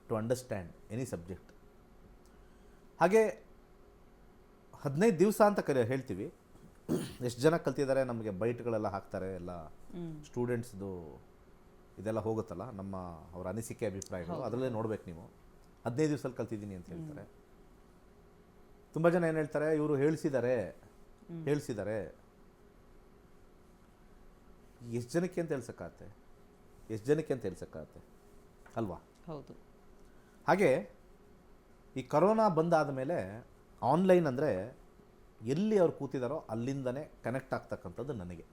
to understand any subject. ಹಾಗೆ 15 ದಿವಸ ಅಂತ ಹೇಳ್ತೀವಿ. ಎಷ್ಟು ಜನ ಕಲ್ತಿದ್ದಾರೆ, ನಮಗೆ ಬೈಟ್ಗಳೆಲ್ಲ ಹಾಕ್ತಾರೆ, ಎಲ್ಲ ಸ್ಟೂಡೆಂಟ್ಸ್ದು ಇದೆಲ್ಲ ಹೋಗುತ್ತಲ್ಲ, ಅವರ ಅನಿಸಿಕೆ ಅಭಿಪ್ರಾಯಗಳು ಅದರಲ್ಲೇ ನೋಡ್ಬೇಕು ನೀವು. 15 ದಿವಸದಲ್ಲಿ ಕಲ್ತಿದ್ದೀನಿ ಅಂತ ಹೇಳ್ತಾರೆ. ತುಂಬ ಜನ ಏನು ಹೇಳ್ತಾರೆ, ಇವರು ಹೇಳಿಸಿದ್ದಾರೆ. ಎಷ್ಟು ಜನಕ್ಕೆ ಅಂತ ಹೇಳ್ಸಕ್ಕಾಗತ್ತೆ ಅಲ್ವಾ? ಹೌದು. ಹಾಗೆ ಈ ಕರೋನಾ ಬಂದಾದ ಮೇಲೆ ಆನ್ಲೈನ್ ಅಂದರೆ ಎಲ್ಲಿ ಅವ್ರು ಕೂತಿದ್ದಾರೋ ಅಲ್ಲಿಂದನೇ ಕನೆಕ್ಟ್ ಆಗ್ತಕ್ಕಂಥದ್ದು. ನನಗೆ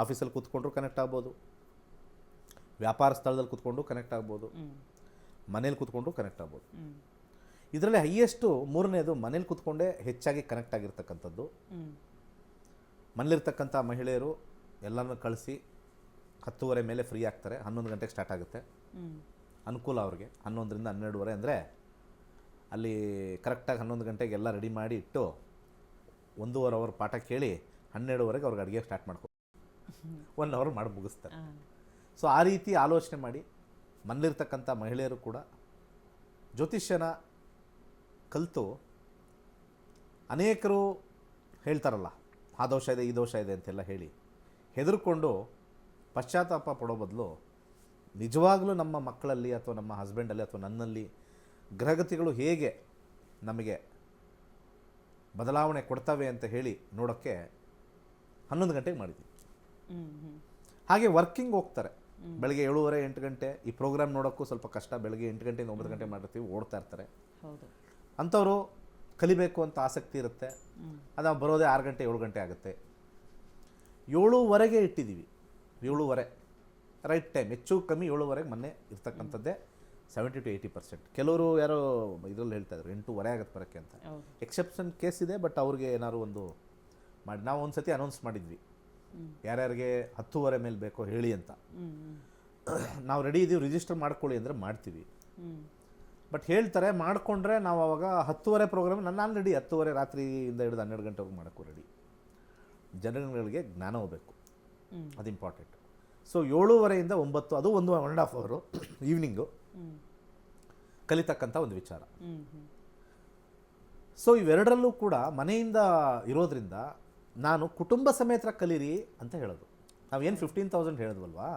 ಆಫೀಸಲ್ಲಿ ಕೂತ್ಕೊಂಡ್ರು ಕನೆಕ್ಟ್ ಆಗ್ಬೋದು, ವ್ಯಾಪಾರ ಸ್ಥಳದಲ್ಲಿ ಕೂತ್ಕೊಂಡು ಕನೆಕ್ಟ್ ಆಗ್ಬೋದು, ಮನೇಲಿ ಕೂತ್ಕೊಂಡು ಕನೆಕ್ಟ್ ಆಗ್ಬೋದು. ಇದರಲ್ಲಿ ಹೈಯೆಸ್ಟು 3ನೇದು ಮನೇಲಿ ಕೂತ್ಕೊಂಡೇ ಹೆಚ್ಚಾಗಿ ಕನೆಕ್ಟ್ ಆಗಿರ್ತಕ್ಕಂಥದ್ದು. ಮನೇಲಿರ್ತಕ್ಕಂಥ ಮಹಿಳೆಯರು ಎಲ್ಲನೂ ಕಳಿಸಿ 10:30 ಮೇಲೆ ಫ್ರೀ ಆಗ್ತಾರೆ. 11 ಗಂಟೆಗೆ ಸ್ಟಾರ್ಟ್ ಆಗುತ್ತೆ. ಅನುಕೂಲ ಅವ್ರಿಗೆ. 11ರಿಂದ 12:30 ಅಂದರೆ ಅಲ್ಲಿ ಕರೆಕ್ಟಾಗಿ 11 ಗಂಟೆಗೆ ಎಲ್ಲ ರೆಡಿ ಮಾಡಿ ಇಟ್ಟು 1.5 ಅವರ್ ಪಾಠ ಕೇಳಿ 12:30ಗೆ ಅವ್ರಿಗೆ ಅಡುಗೆ ಸ್ಟಾರ್ಟ್ ಮಾಡ್ಕೊ 1 ಅವರ್ ಮಾಡಿ ಮುಗಿಸ್ತಾರೆ. ಸೊ ಆ ರೀತಿ ಆಲೋಚನೆ ಮಾಡಿ ಮನೇಲಿರ್ತಕ್ಕಂಥ ಮಹಿಳೆಯರು ಕೂಡ ಜ್ಯೋತಿಷ್ಯನ ಕಲಿತು, ಅನೇಕರು ಹೇಳ್ತಾರಲ್ಲ ಆ ದೋಷ ಇದೆ, ಈ ದೋಷ ಇದೆ ಅಂತೆಲ್ಲ ಹೇಳಿ ಹೆದರ್ಕೊಂಡು ಪಶ್ಚಾತ್ತಾಪ ಪಡೋ ಬದಲು, ನಿಜವಾಗಲೂ ನಮ್ಮ ಮಕ್ಕಳಲ್ಲಿ ಅಥವಾ ನಮ್ಮ ಹಸ್ಬೆಂಡಲ್ಲಿ ಅಥವಾ ನನ್ನಲ್ಲಿ ಗ್ರಹಗತಿಗಳು ಹೇಗೆ ನಮಗೆ ಬದಲಾವಣೆ ಕೊಡ್ತವೆ ಅಂತ ಹೇಳಿ ನೋಡೋಕ್ಕೆ 11 ಗಂಟೆಗೆ ಮಾಡಿದ್ವಿ. ಹಾಗೆ ವರ್ಕಿಂಗ್ ಹೋಗ್ತಾರೆ, ಬೆಳಗ್ಗೆ 7:30 8 ಗಂಟೆ. ಈ ಪ್ರೋಗ್ರಾಮ್ ನೋಡೋಕ್ಕೂ ಸ್ವಲ್ಪ ಕಷ್ಟ. ಬೆಳಗ್ಗೆ 8 ಗಂಟೆಯಿಂದ 9 ಗಂಟೆ ಮಾಡಿರ್ತೀವಿ, ಓಡ್ತಾ ಇರ್ತಾರೆ. ಅಂಥವರು ಕಲಿಬೇಕು ಅಂತ ಆಸಕ್ತಿ ಇರುತ್ತೆ. ಅದು ಬರೋದೇ 6 ಗಂಟೆ 7 ಗಂಟೆ ಆಗುತ್ತೆ. 7:30ಗೆ ಇಟ್ಟಿದ್ದೀವಿ. 7:30 ರೈಟ್ ಟೈಮ್. ಹೆಚ್ಚು ಕಮ್ಮಿ 7:30ಗೆ ಮೊನ್ನೆ ಇರ್ತಕ್ಕಂಥದ್ದೇ 70 to 80%. ಕೆಲವರು ಯಾರೋ ಇದರಲ್ಲಿ ಹೇಳ್ತಾ ಇದ್ರು 8:30 ಆಗುತ್ತೆ ಬರೋಕ್ಕೆ ಅಂತ. ಎಕ್ಸೆಪ್ಷನ್ ಕೇಸ್ ಇದೆ, ಬಟ್ ಅವ್ರಿಗೆ ಏನಾದ್ರು ಒಂದು ಮಾಡಿ. ನಾವು ಒಂದು ಸತಿ ಅನೌನ್ಸ್ ಮಾಡಿದ್ವಿ, ಯಾರ್ಯಾರಿಗೆ 10:30 ಮೇಲೆ ಬೇಕೋ ಹೇಳಿ ಅಂತ. ನಾವು ರೆಡಿ ಇದ್ದೀವಿ, ರಿಜಿಸ್ಟರ್ ಮಾಡ್ಕೊಳ್ಳಿ ಅಂದರೆ ಮಾಡ್ತೀವಿ. ಬಟ್ ಹೇಳ್ತಾರೆ ಮಾಡಿಕೊಂಡ್ರೆ ನಾವು ಅವಾಗ 10:30 ಪ್ರೋಗ್ರಾಮ್ ನಾನು ರೆಡಿ. 10:30 ರಾತ್ರಿಯಿಂದ ಹಿಡಿದು 12 ಗಂಟೆವರೆಗೂ ಮಾಡೋಕ್ಕೂ ರೆಡಿ. ಜನಗಳಿಗೆ ಜ್ಞಾನ ಹೋಗಬೇಕು, ಅದು ಇಂಪಾರ್ಟೆಂಟ್. ಸೊ 7:30ಯಿಂದ 9, ಅದು 1.5 ಅವರು ಈವ್ನಿಂಗು ಕಲಿತಕ್ಕಂಥ ಒಂದು ವಿಚಾರ. ಸೊ ಇವೆರಡರಲ್ಲೂ ಕೂಡ ಮನೆಯಿಂದ ಇರೋದ್ರಿಂದ ನಾನು ಕುಟುಂಬ ಸಮೇತ ಕಲೀರಿ ಅಂತ ಹೇಳೋದು. ನಾವೇನು 15,000 ಹೇಳಿದ್ವಲ್ವಾ,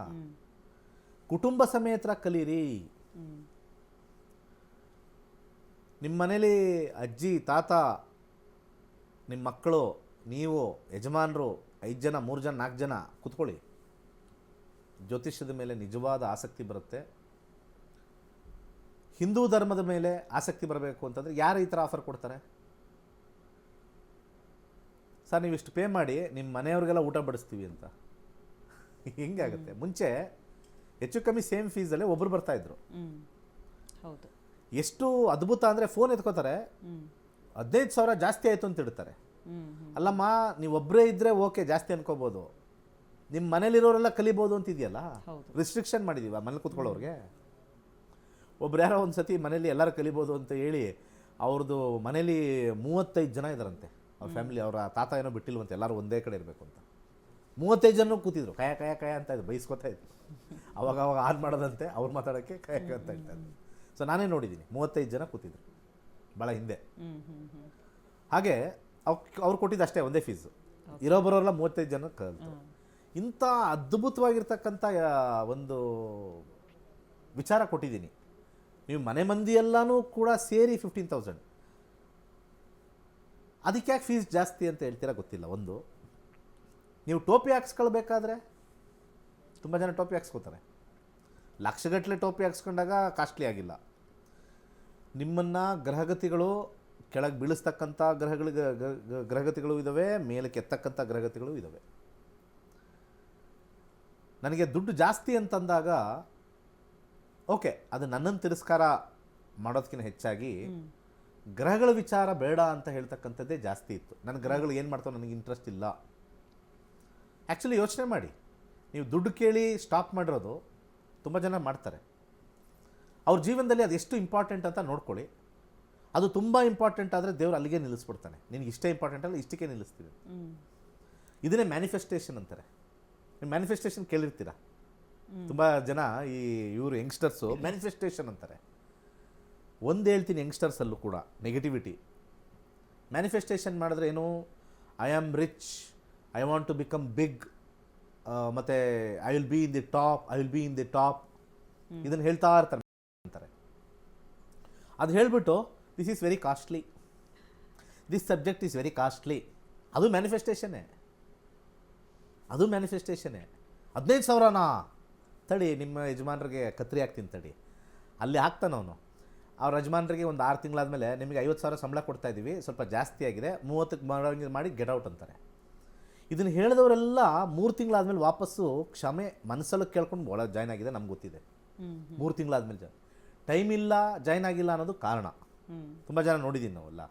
ಕುಟುಂಬ ಸಮೇತ ಕಲೀರಿ. ನಿಮ್ಮ ಮನೇಲಿ ಅಜ್ಜಿ ತಾತ, ನಿಮ್ಮ ಮಕ್ಕಳು, ನೀವು ಯಜಮಾನರು 5 ಜನ 3 ಜನ 4 ಜನ ಕೂತ್ಕೊಳ್ಳಿ. ಜ್ಯೋತಿಷ್ಯದ ಮೇಲೆ ನಿಜವಾದ ಆಸಕ್ತಿ ಬರುತ್ತೆ. ಹಿಂದೂ ಧರ್ಮದ ಮೇಲೆ ಆಸಕ್ತಿ ಬರಬೇಕು ಅಂತಂದರೆ ಯಾರು ಈ ಥರ ಆಫರ್ ಕೊಡ್ತಾರೆ? ಸರ್ ನೀವು ಇಷ್ಟು ಪೇ ಮಾಡಿ ನಿಮ್ಮ ಮನೆಯವ್ರಿಗೆಲ್ಲ ಊಟ ಬಡಿಸ್ತೀವಿ ಅಂತ. ಹೆಂಗಾಗುತ್ತೆ? ಮುಂಚೆ ಹೆಚ್ಚು ಕಮ್ಮಿ ಸೇಮ್ ಫೀಸಲ್ಲೇ ಒಬ್ಬರು ಬರ್ತಾಯಿದ್ರು. ಎಷ್ಟು ಅದ್ಭುತ ಅಂದರೆ, ಫೋನ್ ಎತ್ಕೋತಾರೆ, 15,000 ಜಾಸ್ತಿ ಆಯಿತು ಅಂತ ಇಡ್ತಾರೆ. ಅಲ್ಲಮ್ಮ ನೀವು ಒಬ್ಬರೇ ಇದ್ದರೆ ಓಕೆ, ಜಾಸ್ತಿ ಅನ್ಕೋಬೋದು. ನಿಮ್ಮ ಮನೇಲಿರೋರೆಲ್ಲ ಕಲಿಬೋದು ಅಂತಿದೆಯಲ್ಲ, ರಿಸ್ಟ್ರಿಕ್ಷನ್ ಮಾಡಿದೀವ ಮನೇಲಿ ಕೂತ್ಕೊಳ್ಳೋರಿಗೆ. ಒಬ್ರು ಯಾರೋ ಒಂದು ಸತಿ ಮನೇಲಿ ಎಲ್ಲರೂ ಕಲಿಬೋದು ಅಂತ ಹೇಳಿ ಅವ್ರದ್ದು ಮನೇಲಿ 35 ಜನ ಇದ್ದಾರಂತೆ ಅವ್ರ ಫ್ಯಾಮಿಲಿ. ಅವರ ತಾತ ಏನೋ ಬಿಟ್ಟಿಲ್ವಂತೆ, ಎಲ್ಲರೂ ಒಂದೇ ಕಡೆ ಇರಬೇಕು ಅಂತ. 35 ಜನ ಕೂತಿದ್ರು, ಕಯ ಅಂತ ಇದ್ರು, ಬೈಸ್ಕೊತಾ ಇದ್ರು. ಅವಾಗ ಆನ್ ಮಾಡೋದಂತೆ, ಅವ್ರು ಮಾತಾಡೋಕ್ಕೆ ಕಯ ಅಂತ ಇರ್ತಾರೆ. ಸೊ ನಾನೇ ನೋಡಿದ್ದೀನಿ 35 ಜನ ಕೂತಿದ್ರು ಭಾಳ ಹಿಂದೆ. ಹಾಗೆ ಅವ್ರು ಕೊಟ್ಟಿದ್ದು ಅಷ್ಟೇ ಒಂದೇ ಫೀಸು, ಇರೋ ಬರೋರೆಲ್ಲ 35 ಜನ ಕಲಿತು. ಇಂಥ ಅದ್ಭುತವಾಗಿರ್ತಕ್ಕಂಥ ಒಂದು ವಿಚಾರ ಕೊಟ್ಟಿದ್ದೀನಿ. ನೀವು ಮನೆ ಮಂದಿ ಎಲ್ಲನೂ ಕೂಡ ಸೇರಿ 15,000. ಅದಕ್ಕೆ ಯಾಕೆ ಫೀಸ್ ಜಾಸ್ತಿ ಅಂತ ಹೇಳ್ತೀರಾ ಗೊತ್ತಿಲ್ಲ. ಒಂದು, ನೀವು ಟೋಪಿ ಹಾಕ್ಸ್ಕೊಳ್ಬೇಕಾದ್ರೆ ತುಂಬ ಜನ ಟೋಪಿ ಹಾಕ್ಸ್ಕೊತಾರೆ. ಲಕ್ಷಗಟ್ಟಲೆ ಟೋಪಿ ಹಾಕ್ಸ್ಕೊಂಡಾಗ ಕಾಸ್ಟ್ಲಿ ಆಗಿಲ್ಲ. ನಿಮ್ಮನ್ನು ಗ್ರಹಗತಿಗಳು ಕೆಳಗೆ ಬೀಳಿಸ್ತಕ್ಕಂಥ ಗ್ರಹಗತಿಗಳು ಇದ್ದಾವೆ, ಮೇಲಕ್ಕೆ ಎತ್ತಕ್ಕಂಥ ಗ್ರಹಗತಿಗಳು ಇದ್ದಾವೆ. ನನಗೆ ದುಡ್ಡು ಜಾಸ್ತಿ ಅಂತಂದಾಗ ಓಕೆ, ಅದು ನನ್ನನ್ನು ತಿರಸ್ಕಾರ ಮಾಡೋದಕ್ಕಿಂತ ಹೆಚ್ಚಾಗಿ ಗ್ರಹಗಳ ವಿಚಾರ ಬೇಡ ಅಂತ ಹೇಳ್ತಕ್ಕಂಥದ್ದೇ ಜಾಸ್ತಿ ಇತ್ತು. ನನ್ನ ಗ್ರಹಗಳು ಏನು ಮಾಡ್ತಾವೆ ನನಗೆ ಇಂಟ್ರೆಸ್ಟ್ ಇಲ್ಲ. ಆ್ಯಕ್ಚುಲಿ ಯೋಚನೆ ಮಾಡಿ, ನೀವು ದುಡ್ಡು ಕೇಳಿ ಸ್ಟಾಪ್ ಮಾಡಿರೋದು ತುಂಬ ಜನ ಮಾಡ್ತಾರೆ. ಅವ್ರ ಜೀವನದಲ್ಲಿ ಅದು ಎಷ್ಟು ಇಂಪಾರ್ಟೆಂಟ್ ಅಂತ ನೋಡ್ಕೊಳ್ಳಿ. ಅದು ತುಂಬ ಇಂಪಾರ್ಟೆಂಟ್ ಆದರೆ ದೇವ್ರು ಅಲ್ಲಿಗೆ ನಿಲ್ಲಿಸ್ಬಿಡ್ತಾನೆ. ನಿನಗೆ ಇಷ್ಟೇ ಇಂಪಾರ್ಟೆಂಟ್ ಅಲ್ಲ, ಇಷ್ಟಕ್ಕೆ ನಿಲ್ಲಿಸ್ತೀವಿ. ಇದನ್ನೇ ಮ್ಯಾನಿಫೆಸ್ಟೇಷನ್ ಅಂತಾರೆ. ನೀವು ಮ್ಯಾನಿಫೆಸ್ಟೇಷನ್ ಕೇಳಿರ್ತೀರ. ತುಂಬ ಜನ ಇವರು ಯಂಗ್ಸ್ಟರ್ಸು ಮ್ಯಾನಿಫೆಸ್ಟೇಷನ್ ಅಂತಾರೆ. ಒಂದು ಹೇಳ್ತೀನಿ, ಯಂಗ್ಸ್ಟರ್ಸಲ್ಲೂ ಕೂಡ ನೆಗೆಟಿವಿಟಿ. ಮ್ಯಾನಿಫೆಸ್ಟೇಷನ್ ಮಾಡಿದ್ರೆ ಏನು, I am rich, I want to become big, ಮತ್ತು I will be in the top, I will be in the top, ಇದನ್ನು ಹೇಳ್ತಾ ಇರ್ತಾರೆ ಅಂತಾರೆ. ಅದು ಹೇಳಿಬಿಟ್ಟು this is very costly, this subject is very costly. ಅದು ಮ್ಯಾನಿಫೆಸ್ಟೇಷನ್ನೇ. 15,000ನಾ ತಡಿ, ನಿಮ್ಮ ಯಜಮಾನ್ರಿಗೆ ಕತ್ರಿ ಹಾಕ್ತೀನಿ ತಡಿ. ಅಲ್ಲಿ ಹಾಕ್ತಾನವನು. ಅವ್ರ ಯಜಮಾನ್ರಿಗೆ ಒಂದು 6 ತಿಂಗಳಾದಮೇಲೆ ನಿಮಗೆ 50,000 ಸಂಬಳ ಕೊಡ್ತಾ ಇದ್ದೀವಿ, ಸ್ವಲ್ಪ ಜಾಸ್ತಿ ಆಗಿದೆ, 30ಕ್ಕೆ ಮಾಡಿ ಗೆಟ್ ಔಟ್ ಅಂತಾರೆ. ಇದನ್ನು ಹೇಳಿದವರೆಲ್ಲ 3 ತಿಂಗಳಾದ್ಮೇಲೆ ವಾಪಸ್ಸು ಕ್ಷಮೆ ಮನಸ್ಸಲ್ಲಿ ಕೇಳ್ಕೊಂಡು ಒಳಗೆ ಜಾಯ್ನ್ ಆಗಿದೆ, ನಮ್ಗೆ ಗೊತ್ತಿದೆ. 3 ತಿಂಗಳಾದ್ಮೇಲೆ ಟೈಮ್ ಇಲ್ಲ, ಜಾಯ್ನ್ ಆಗಿಲ್ಲ ಅನ್ನೋದು ಕಾರಣ. ತುಂಬ ಜನ ನೋಡಿದ್ದೀನಿ ನಾವೆಲ್ಲ.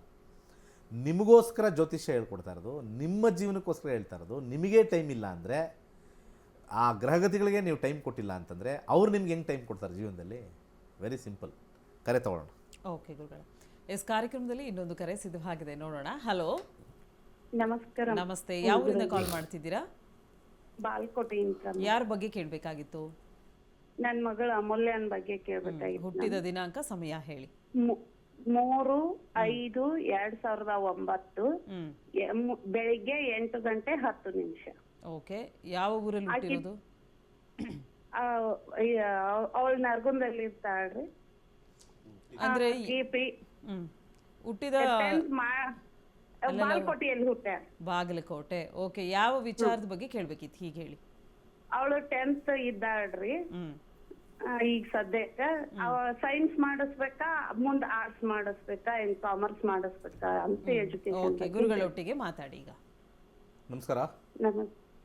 ನಿಮಗೋಸ್ಕರ ಜ್ಯೋತಿಷ್ಯ ಹೇಳ್ಕೊಡ್ತಾ ಇರೋದು, ನಿಮ್ಮ ಜೀವನಕ್ಕೋಸ್ಕರ ಹೇಳ್ತಾ ಇರೋದು. ನಿಮಗೆ ಟೈಮ್ ಇಲ್ಲ ಅಂದರೆ, ಆ ಗ್ರಹಗತಿಗಳಿಗೆ ನೀವು ಟೈಮ್ ಕೊಟ್ಟಿಲ್ಲ ಅಂತಂದರೆ ಅವ್ರು ನಿಮ್ಗೆ ಹೆಂಗೆ ಟೈಮ್ ಕೊಡ್ತಾರೆ ಜೀವನದಲ್ಲಿ? Very simple. ಕರೆ ತಗೊಳ್ಳೋಣ. ಓಕೆ ಗುರುಗಳ, ಎಸ್ ಕಾರ್ಯಕ್ರಮದಲ್ಲಿ ಇನ್ನೊಂದು ಕರೆ ಸಿದ್ಧವಾಗಿದೆ, ನೋಡೋಣ. ಹಲೋ, ನಮಸ್ಕಾರ. ನಮಸ್ತೆ. ಯಾವ ಊರಿಂದ ಕಾಲ್ ಮಾಡ್ತಿದ್ದೀರಾ? ಬಾಲ್ಕೋಟೆಯಿಂದ. ಯಾರ ಬಗ್ಗೆ ಕೇಳಬೇಕಾಗಿತ್ತು? ನನ್ನ ಮಗಳ ಅಮೂಲ್ಯನ ಬಗ್ಗೆ ಕೇಳಬೇಕಾಗಿತ್ತು. ಹುಟ್ಟಿದ ದಿನಾಂಕ, ಸಮಯ ಹೇಳಿ. 3/5/2009 ಬೆಳಿಗ್ಗೆ 8:10. ಓಕೆ, ಯಾವ ಊರಲ್ಲಿ ಹುಟ್ಟಿರೋದು? ಅವಳ ನರಗುಂದಲ್ಲಿ ಇರ್ತಾಳ್ರಿ. ಅಂದ್ರೆ ಹುಟ್ಟಿದ ಬಾಲ್ಕೋಟೆಯಲ್ಲಿ ಹುಟ್ಟ್ಯಾಳ. ಬಾಗಲಕೋಟೆ. ಓಕೆ, ಯಾವ ವಿಚಾರದ ಬಗ್ಗೆ ಕೇಳ್ಬೇಕಿತ್ತು? ಹೀಗೆ ಹೇಳಿ. ಅವಳು 10th ಇದ್ದಾಳ್ರಿ ಈಗ ಸದ್ಯಕ್ಕೆ. ಸೈನ್ಸ್ ಮಾಡಿಸ್ಬೇಕಾ, ಮುಂದೆ ಆರ್ಟ್ಸ್ ಮಾಡಿಸ್ಬೇಕಾ, ಏನ್ ಕಾಮರ್ಸ್ ಮಾಡಿಸ್ಬೇಕಾ ಅಂತ ಎಜುಕೇಶನ್. ಓಕೆ, ಗುರುಗಳೊಟ್ಟಿಗೆ ಮಾತಾಡಿ ಈಗ. ನಮಸ್ಕಾರ.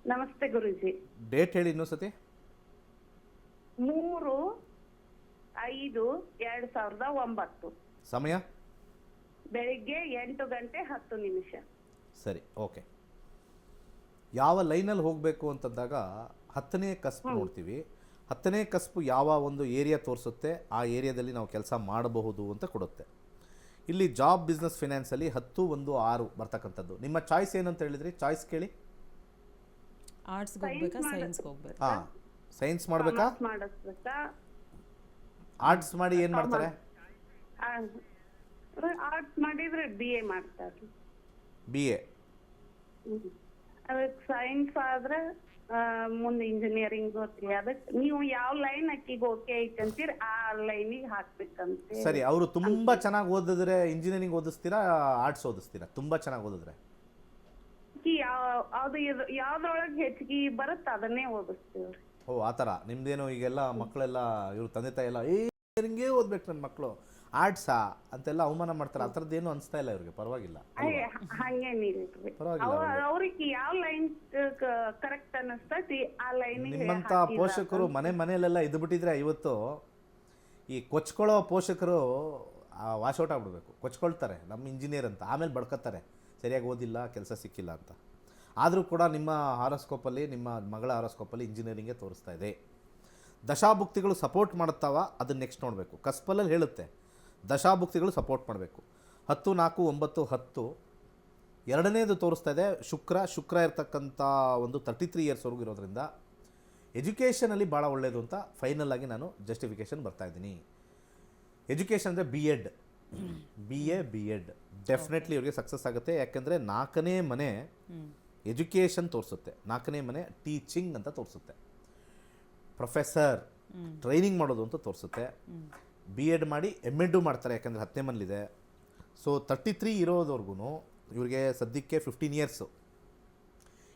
ನಮಸ್ತೆ ಗುರುಜಿ. ಡೇಟ್ ಹೇಳಿ ಇನ್ನೊಂದ್ಸತಿ. 3/5/2009 ಸಮಯ ಬೆಳಿಗ್ಗೆ 8:10. ಸರಿ, ಓಕೆ. ಯಾವ ಲೈನಲ್ಲಿ ಹೋಗಬೇಕು ಅಂತಂದಾಗ 10ನೇ ಕಸ್ಪು ನೋಡ್ತೀವಿ. 10ನೇ ಕಸ್ಪು ಯಾವ ಒಂದು ಏರಿಯಾ ತೋರಿಸುತ್ತೆ, ಆ ಏರಿಯಾದಲ್ಲಿ ನಾವು ಕೆಲಸ ಮಾಡಬಹುದು ಅಂತ ಕೊಡುತ್ತೆ. ಇಲ್ಲಿ ಜಾಬ್, ಬಿಸ್ನೆಸ್, ಫಿನಾನ್ಸಲ್ಲಿ 10, 1, 6 ಬರ್ತಕ್ಕಂಥದ್ದು. ನಿಮ್ಮ ಚಾಯ್ಸ್ ಏನಂತ ಹೇಳಿದ್ರಿ? ಚಾಯ್ಸ್ ಕೇಳಿ. ಆರ್ಟ್ಸ್ಗೆ ಹೋಗ್ಬೇಕಾ, ಸೈನ್ಸ್ಗೆ ಹೋಗ್ಬೇಕಾ? ಹಾಂ, ಸೈನ್ಸ್ ಮಾಡಬೇಕಾ, ಮಾಡಿಸ್ಬೇಕಾ? ಆರ್ಟ್ಸ್ ಮಾಡಿ ಏನು ಮಾಡ್ತಾರೆ? ಆರ್ಟ್ಸ್ ಮಾಡಿದ್ರೆ BA ಮಾಡ್ತಾರೆ. BA. ಅದಕ್ಕೆ ಸೈನ್ಸ್ ಆದ್ರೆ ಮುಂದೆ ಇಂಜಿನಿಯರಿಂಗ್ ಗೊತ್ತಿಲ್ಲ. ಅದಕ್ಕೆ ನೀವು ಯಾವ ಲೈನ್ ಅಕ್ಕಿಗೆ ಓಕೆ ಐತೆ ಅಂತೀರಿ ಆ ಲೈನಿಗೆ ಹಾಕ್ಬೇಕಂತೆ. ಸರಿ, ಅವರು ತುಂಬಾ ಚೆನ್ನಾಗಿ ಓದಿದ್ರೆ ಇಂಜಿನಿಯರಿಂಗ್ ಓದಿಸ್ತೀರಾ, ಆರ್ಟ್ಸ್ ಓದಿಸ್ತೀರಾ? ತುಂಬಾ ಚೆನ್ನಾಗಿ ಓದಿದ್ರೆ ಯಾವ್ದ್ರೊಳಗೆ ಹೆಚ್ಚಿಗೆ ಬರುತ್ತೆ ಅದನ್ನೇ ಓದಿಸ್ತೀವ್ರಿ. ಓ, ಆ ಥರ ನಿಮ್ದೇನು? ಈಗೆಲ್ಲ ಮಕ್ಕಳೆಲ್ಲ ಇವ್ರ ತಂದೆ ತಾಯಿ ಎಲ್ಲ ಇಂಜಿನಿಯರಿಂಗೇ ಓದ್ಬೇಕು ನನ್ನ ಮಕ್ಕಳು, ಆರ್ಟ್ಸಾ ಅಂತೆಲ್ಲ ಅವಮಾನ ಮಾಡ್ತಾರೆ. ಆ ಥರದ್ದೇನು ಅನಿಸ್ತಾ ಇಲ್ಲ ಇವ್ರಿಗೆ? ಪರವಾಗಿಲ್ಲ, ಹಂಗೇನಿಲ್ರಿ. ಅವ್ರಿಗೆ ಯಾವ ಲೈನ್ ಕರೆಕ್ಟ್ ಅನಿಸ್ತೈತಿ ಆ ಲೈನ್. ನಿಮ್ಮಂಥ ಪೋಷಕರು ಮನೆಯಲ್ಲೆಲ್ಲ ಇದು ಬಿಟ್ಟಿದ್ರೆ ಇವತ್ತು ಈ ಕೊಚ್ಕೊಳ್ಳೋ ಪೋಷಕರು ವಾಶೌಟ್ ಆಗ್ಬಿಡ್ಬೇಕು. ಕೊಚ್ಕೊಳ್ತಾರೆ ನಮ್ಮ ಇಂಜಿನಿಯರ್ ಅಂತ, ಆಮೇಲೆ ಬಡ್ಕೊತಾರೆ ಸರಿಯಾಗಿ ಓದಿಲ್ಲ, ಕೆಲಸ ಸಿಕ್ಕಿಲ್ಲ ಅಂತ. ಆದರೂ ಕೂಡ ನಿಮ್ಮ ಹಾರೋಸ್ಕೋಪಲ್ಲಿ, ನಿಮ್ಮ ಮಗಳ ಹಾರೋಸ್ಕೋಪಲ್ಲಿ ಇಂಜಿನಿಯರಿಂಗೇ ತೋರಿಸ್ತಾ ಇದೆ. ದಶಾಭುಕ್ತಿಗಳು ಸಪೋರ್ಟ್ ಮಾಡುತ್ತಾವ, ಅದನ್ನು ನೆಕ್ಸ್ಟ್ ನೋಡಬೇಕು. ಕಸ್ಪಲಲ್ಲಿ ಹೇಳುತ್ತೆ ದಶಾಭುಕ್ತಿಗಳು ಸಪೋರ್ಟ್ ಮಾಡಬೇಕು. 10, 4, 9, 10 ಎರಡನೇದು ತೋರಿಸ್ತಾ ಇದೆ ಶುಕ್ರ ಇರ್ತಕ್ಕಂಥ ಒಂದು 33 ಇಯರ್ಸ್ವರೆಗೂ ಇರೋದ್ರಿಂದ ಎಜುಕೇಷನಲ್ಲಿ ಭಾಳ ಒಳ್ಳೆಯದು ಅಂತ ಫೈನಲ್ ಆಗಿ ನಾನು ಜಸ್ಟಿಫಿಕೇಷನ್ ಬರ್ತಾಯಿದ್ದೀನಿ. ಎಜುಕೇಷನ್ ಅಂದರೆ ಬಿ ಎಡ್ ಡೆಫಿನೆಟ್ಲಿ ಇವ್ರಿಗೆ ಸಕ್ಸಸ್ ಆಗುತ್ತೆ. ಯಾಕೆಂದರೆ 4ನೇ ಮನೆ ಎಜುಕೇಷನ್ ತೋರಿಸುತ್ತೆ, 4ನೇ ಮನೆ ಟೀಚಿಂಗ್ ಅಂತ ತೋರಿಸುತ್ತೆ, ಪ್ರೊಫೆಸರ್ ಟ್ರೈನಿಂಗ್ ಮಾಡೋದು ಅಂತ ತೋರಿಸುತ್ತೆ. ಬಿ ಎಡ್ ಮಾಡಿ MEd ಮಾಡ್ತಾರೆ, ಯಾಕೆಂದರೆ 10ನೇ ಮನೇಲಿದೆ. ಸೊ 33 ಇರೋದವ್ರಿಗೂ ಇವ್ರಿಗೆ ಸದ್ಯಕ್ಕೆ 15 ಇಯರ್ಸು,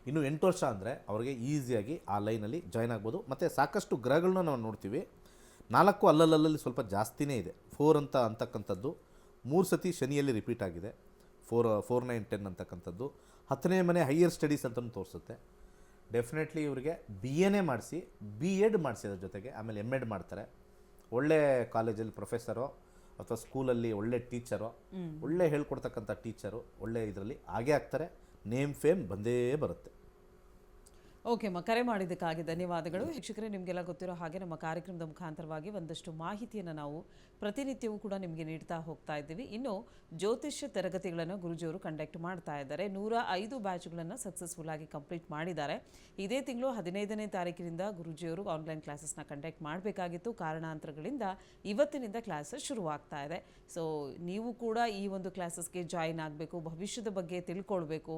ಇನ್ನು 8 ವರ್ಷ ಅಂದರೆ ಅವ್ರಿಗೆ ಈಸಿಯಾಗಿ ಆ ಲೈನಲ್ಲಿ ಜಾಯ್ನ್ ಆಗ್ಬೋದು. ಮತ್ತು ಸಾಕಷ್ಟು ಗ್ರಹಗಳನ್ನ ನಾವು ನೋಡ್ತೀವಿ. 4 ಅಲ್ಲಲ್ಲಿ ಸ್ವಲ್ಪ ಜಾಸ್ತಿನೇ ಇದೆ. 4 ಅಂತಕ್ಕಂಥದ್ದು 3 ಸತಿ ಶನಿಯಲ್ಲಿ ರಿಪೀಟ್ ಆಗಿದೆ. 4, 9, 10 ಅಂತಕ್ಕಂಥದ್ದು 10ನೇ ಮನೆ ಹೈಯರ್ ಸ್ಟಡೀಸ್ ಅಂತಲೂ ತೋರಿಸುತ್ತೆ. ಡೆಫಿನೆಟ್ಲಿ ಇವರಿಗೆ BA ಮಾಡಿಸಿ B.Ed ಮಾಡಿಸಿ ಅದ್ರ ಜೊತೆಗೆ ಆಮೇಲೆ MEd ಮಾಡ್ತಾರೆ. ಒಳ್ಳೆ ಕಾಲೇಜಲ್ಲಿ ಪ್ರೊಫೆಸರೋ ಅಥವಾ ಸ್ಕೂಲಲ್ಲಿ ಒಳ್ಳೆ ಟೀಚರೋ, ಒಳ್ಳೆ ಹೇಳ್ಕೊಡ್ತಕ್ಕಂಥ ಟೀಚರು ಒಳ್ಳೆ ಇದರಲ್ಲಿ ಆಗೇ ಆಗ್ತಾರೆ. ನೇಮ್ ಫೇಮ್ ಬಂದೇ ಬರುತ್ತೆ. ಓಕೆ ಅಮ್ಮ, ಕರೆ ಮಾಡಿದ್ದಕ್ಕಾಗಿ ಧನ್ಯವಾದಗಳು. ವೀಕ್ಷಕರೇ, ನಿಮಗೆಲ್ಲ ಗೊತ್ತಿರೋ ಹಾಗೆ ನಮ್ಮ ಕಾರ್ಯಕ್ರಮದ ಮುಖಾಂತರವಾಗಿ ಒಂದಷ್ಟು ಮಾಹಿತಿಯನ್ನು ನಾವು ಪ್ರತಿನಿತ್ಯವೂ ಕೂಡ ನಿಮಗೆ ನೀಡ್ತಾ ಹೋಗ್ತಾ ಇದ್ದೀವಿ. ಇನ್ನು ಜ್ಯೋತಿಷ್ಯ ತರಗತಿಗಳನ್ನು ಗುರುಜಿಯವರು ಕಂಡಕ್ಟ್ ಮಾಡ್ತಾ ಇದ್ದಾರೆ. 105 ಬ್ಯಾಚ್ಗಳನ್ನು ಸಕ್ಸಸ್ಫುಲ್ ಆಗಿ ಕಂಪ್ಲೀಟ್ ಮಾಡಿದ್ದಾರೆ. ಇದೇ ತಿಂಗಳು 15ನೇ ತಾರೀಕಿನಿಂದ ಗುರುಜಿಯವರು ಆನ್ಲೈನ್ ಕ್ಲಾಸಸ್ನ ಕಂಡಕ್ಟ್ ಮಾಡಬೇಕಾಗಿತ್ತು. ಕಾರಣಾಂತರಗಳಿಂದ ಇವತ್ತಿನಿಂದ ಕ್ಲಾಸಸ್ ಶುರುವಾಗ್ತಾ ಇದೆ. ಸೊ ನೀವು ಕೂಡ ಈ ಒಂದು ಕ್ಲಾಸಸ್ಗೆ ಜಾಯಿನ್ ಆಗಬೇಕು, ಭವಿಷ್ಯದ ಬಗ್ಗೆ ತಿಳ್ಕೊಳ್ಬೇಕು,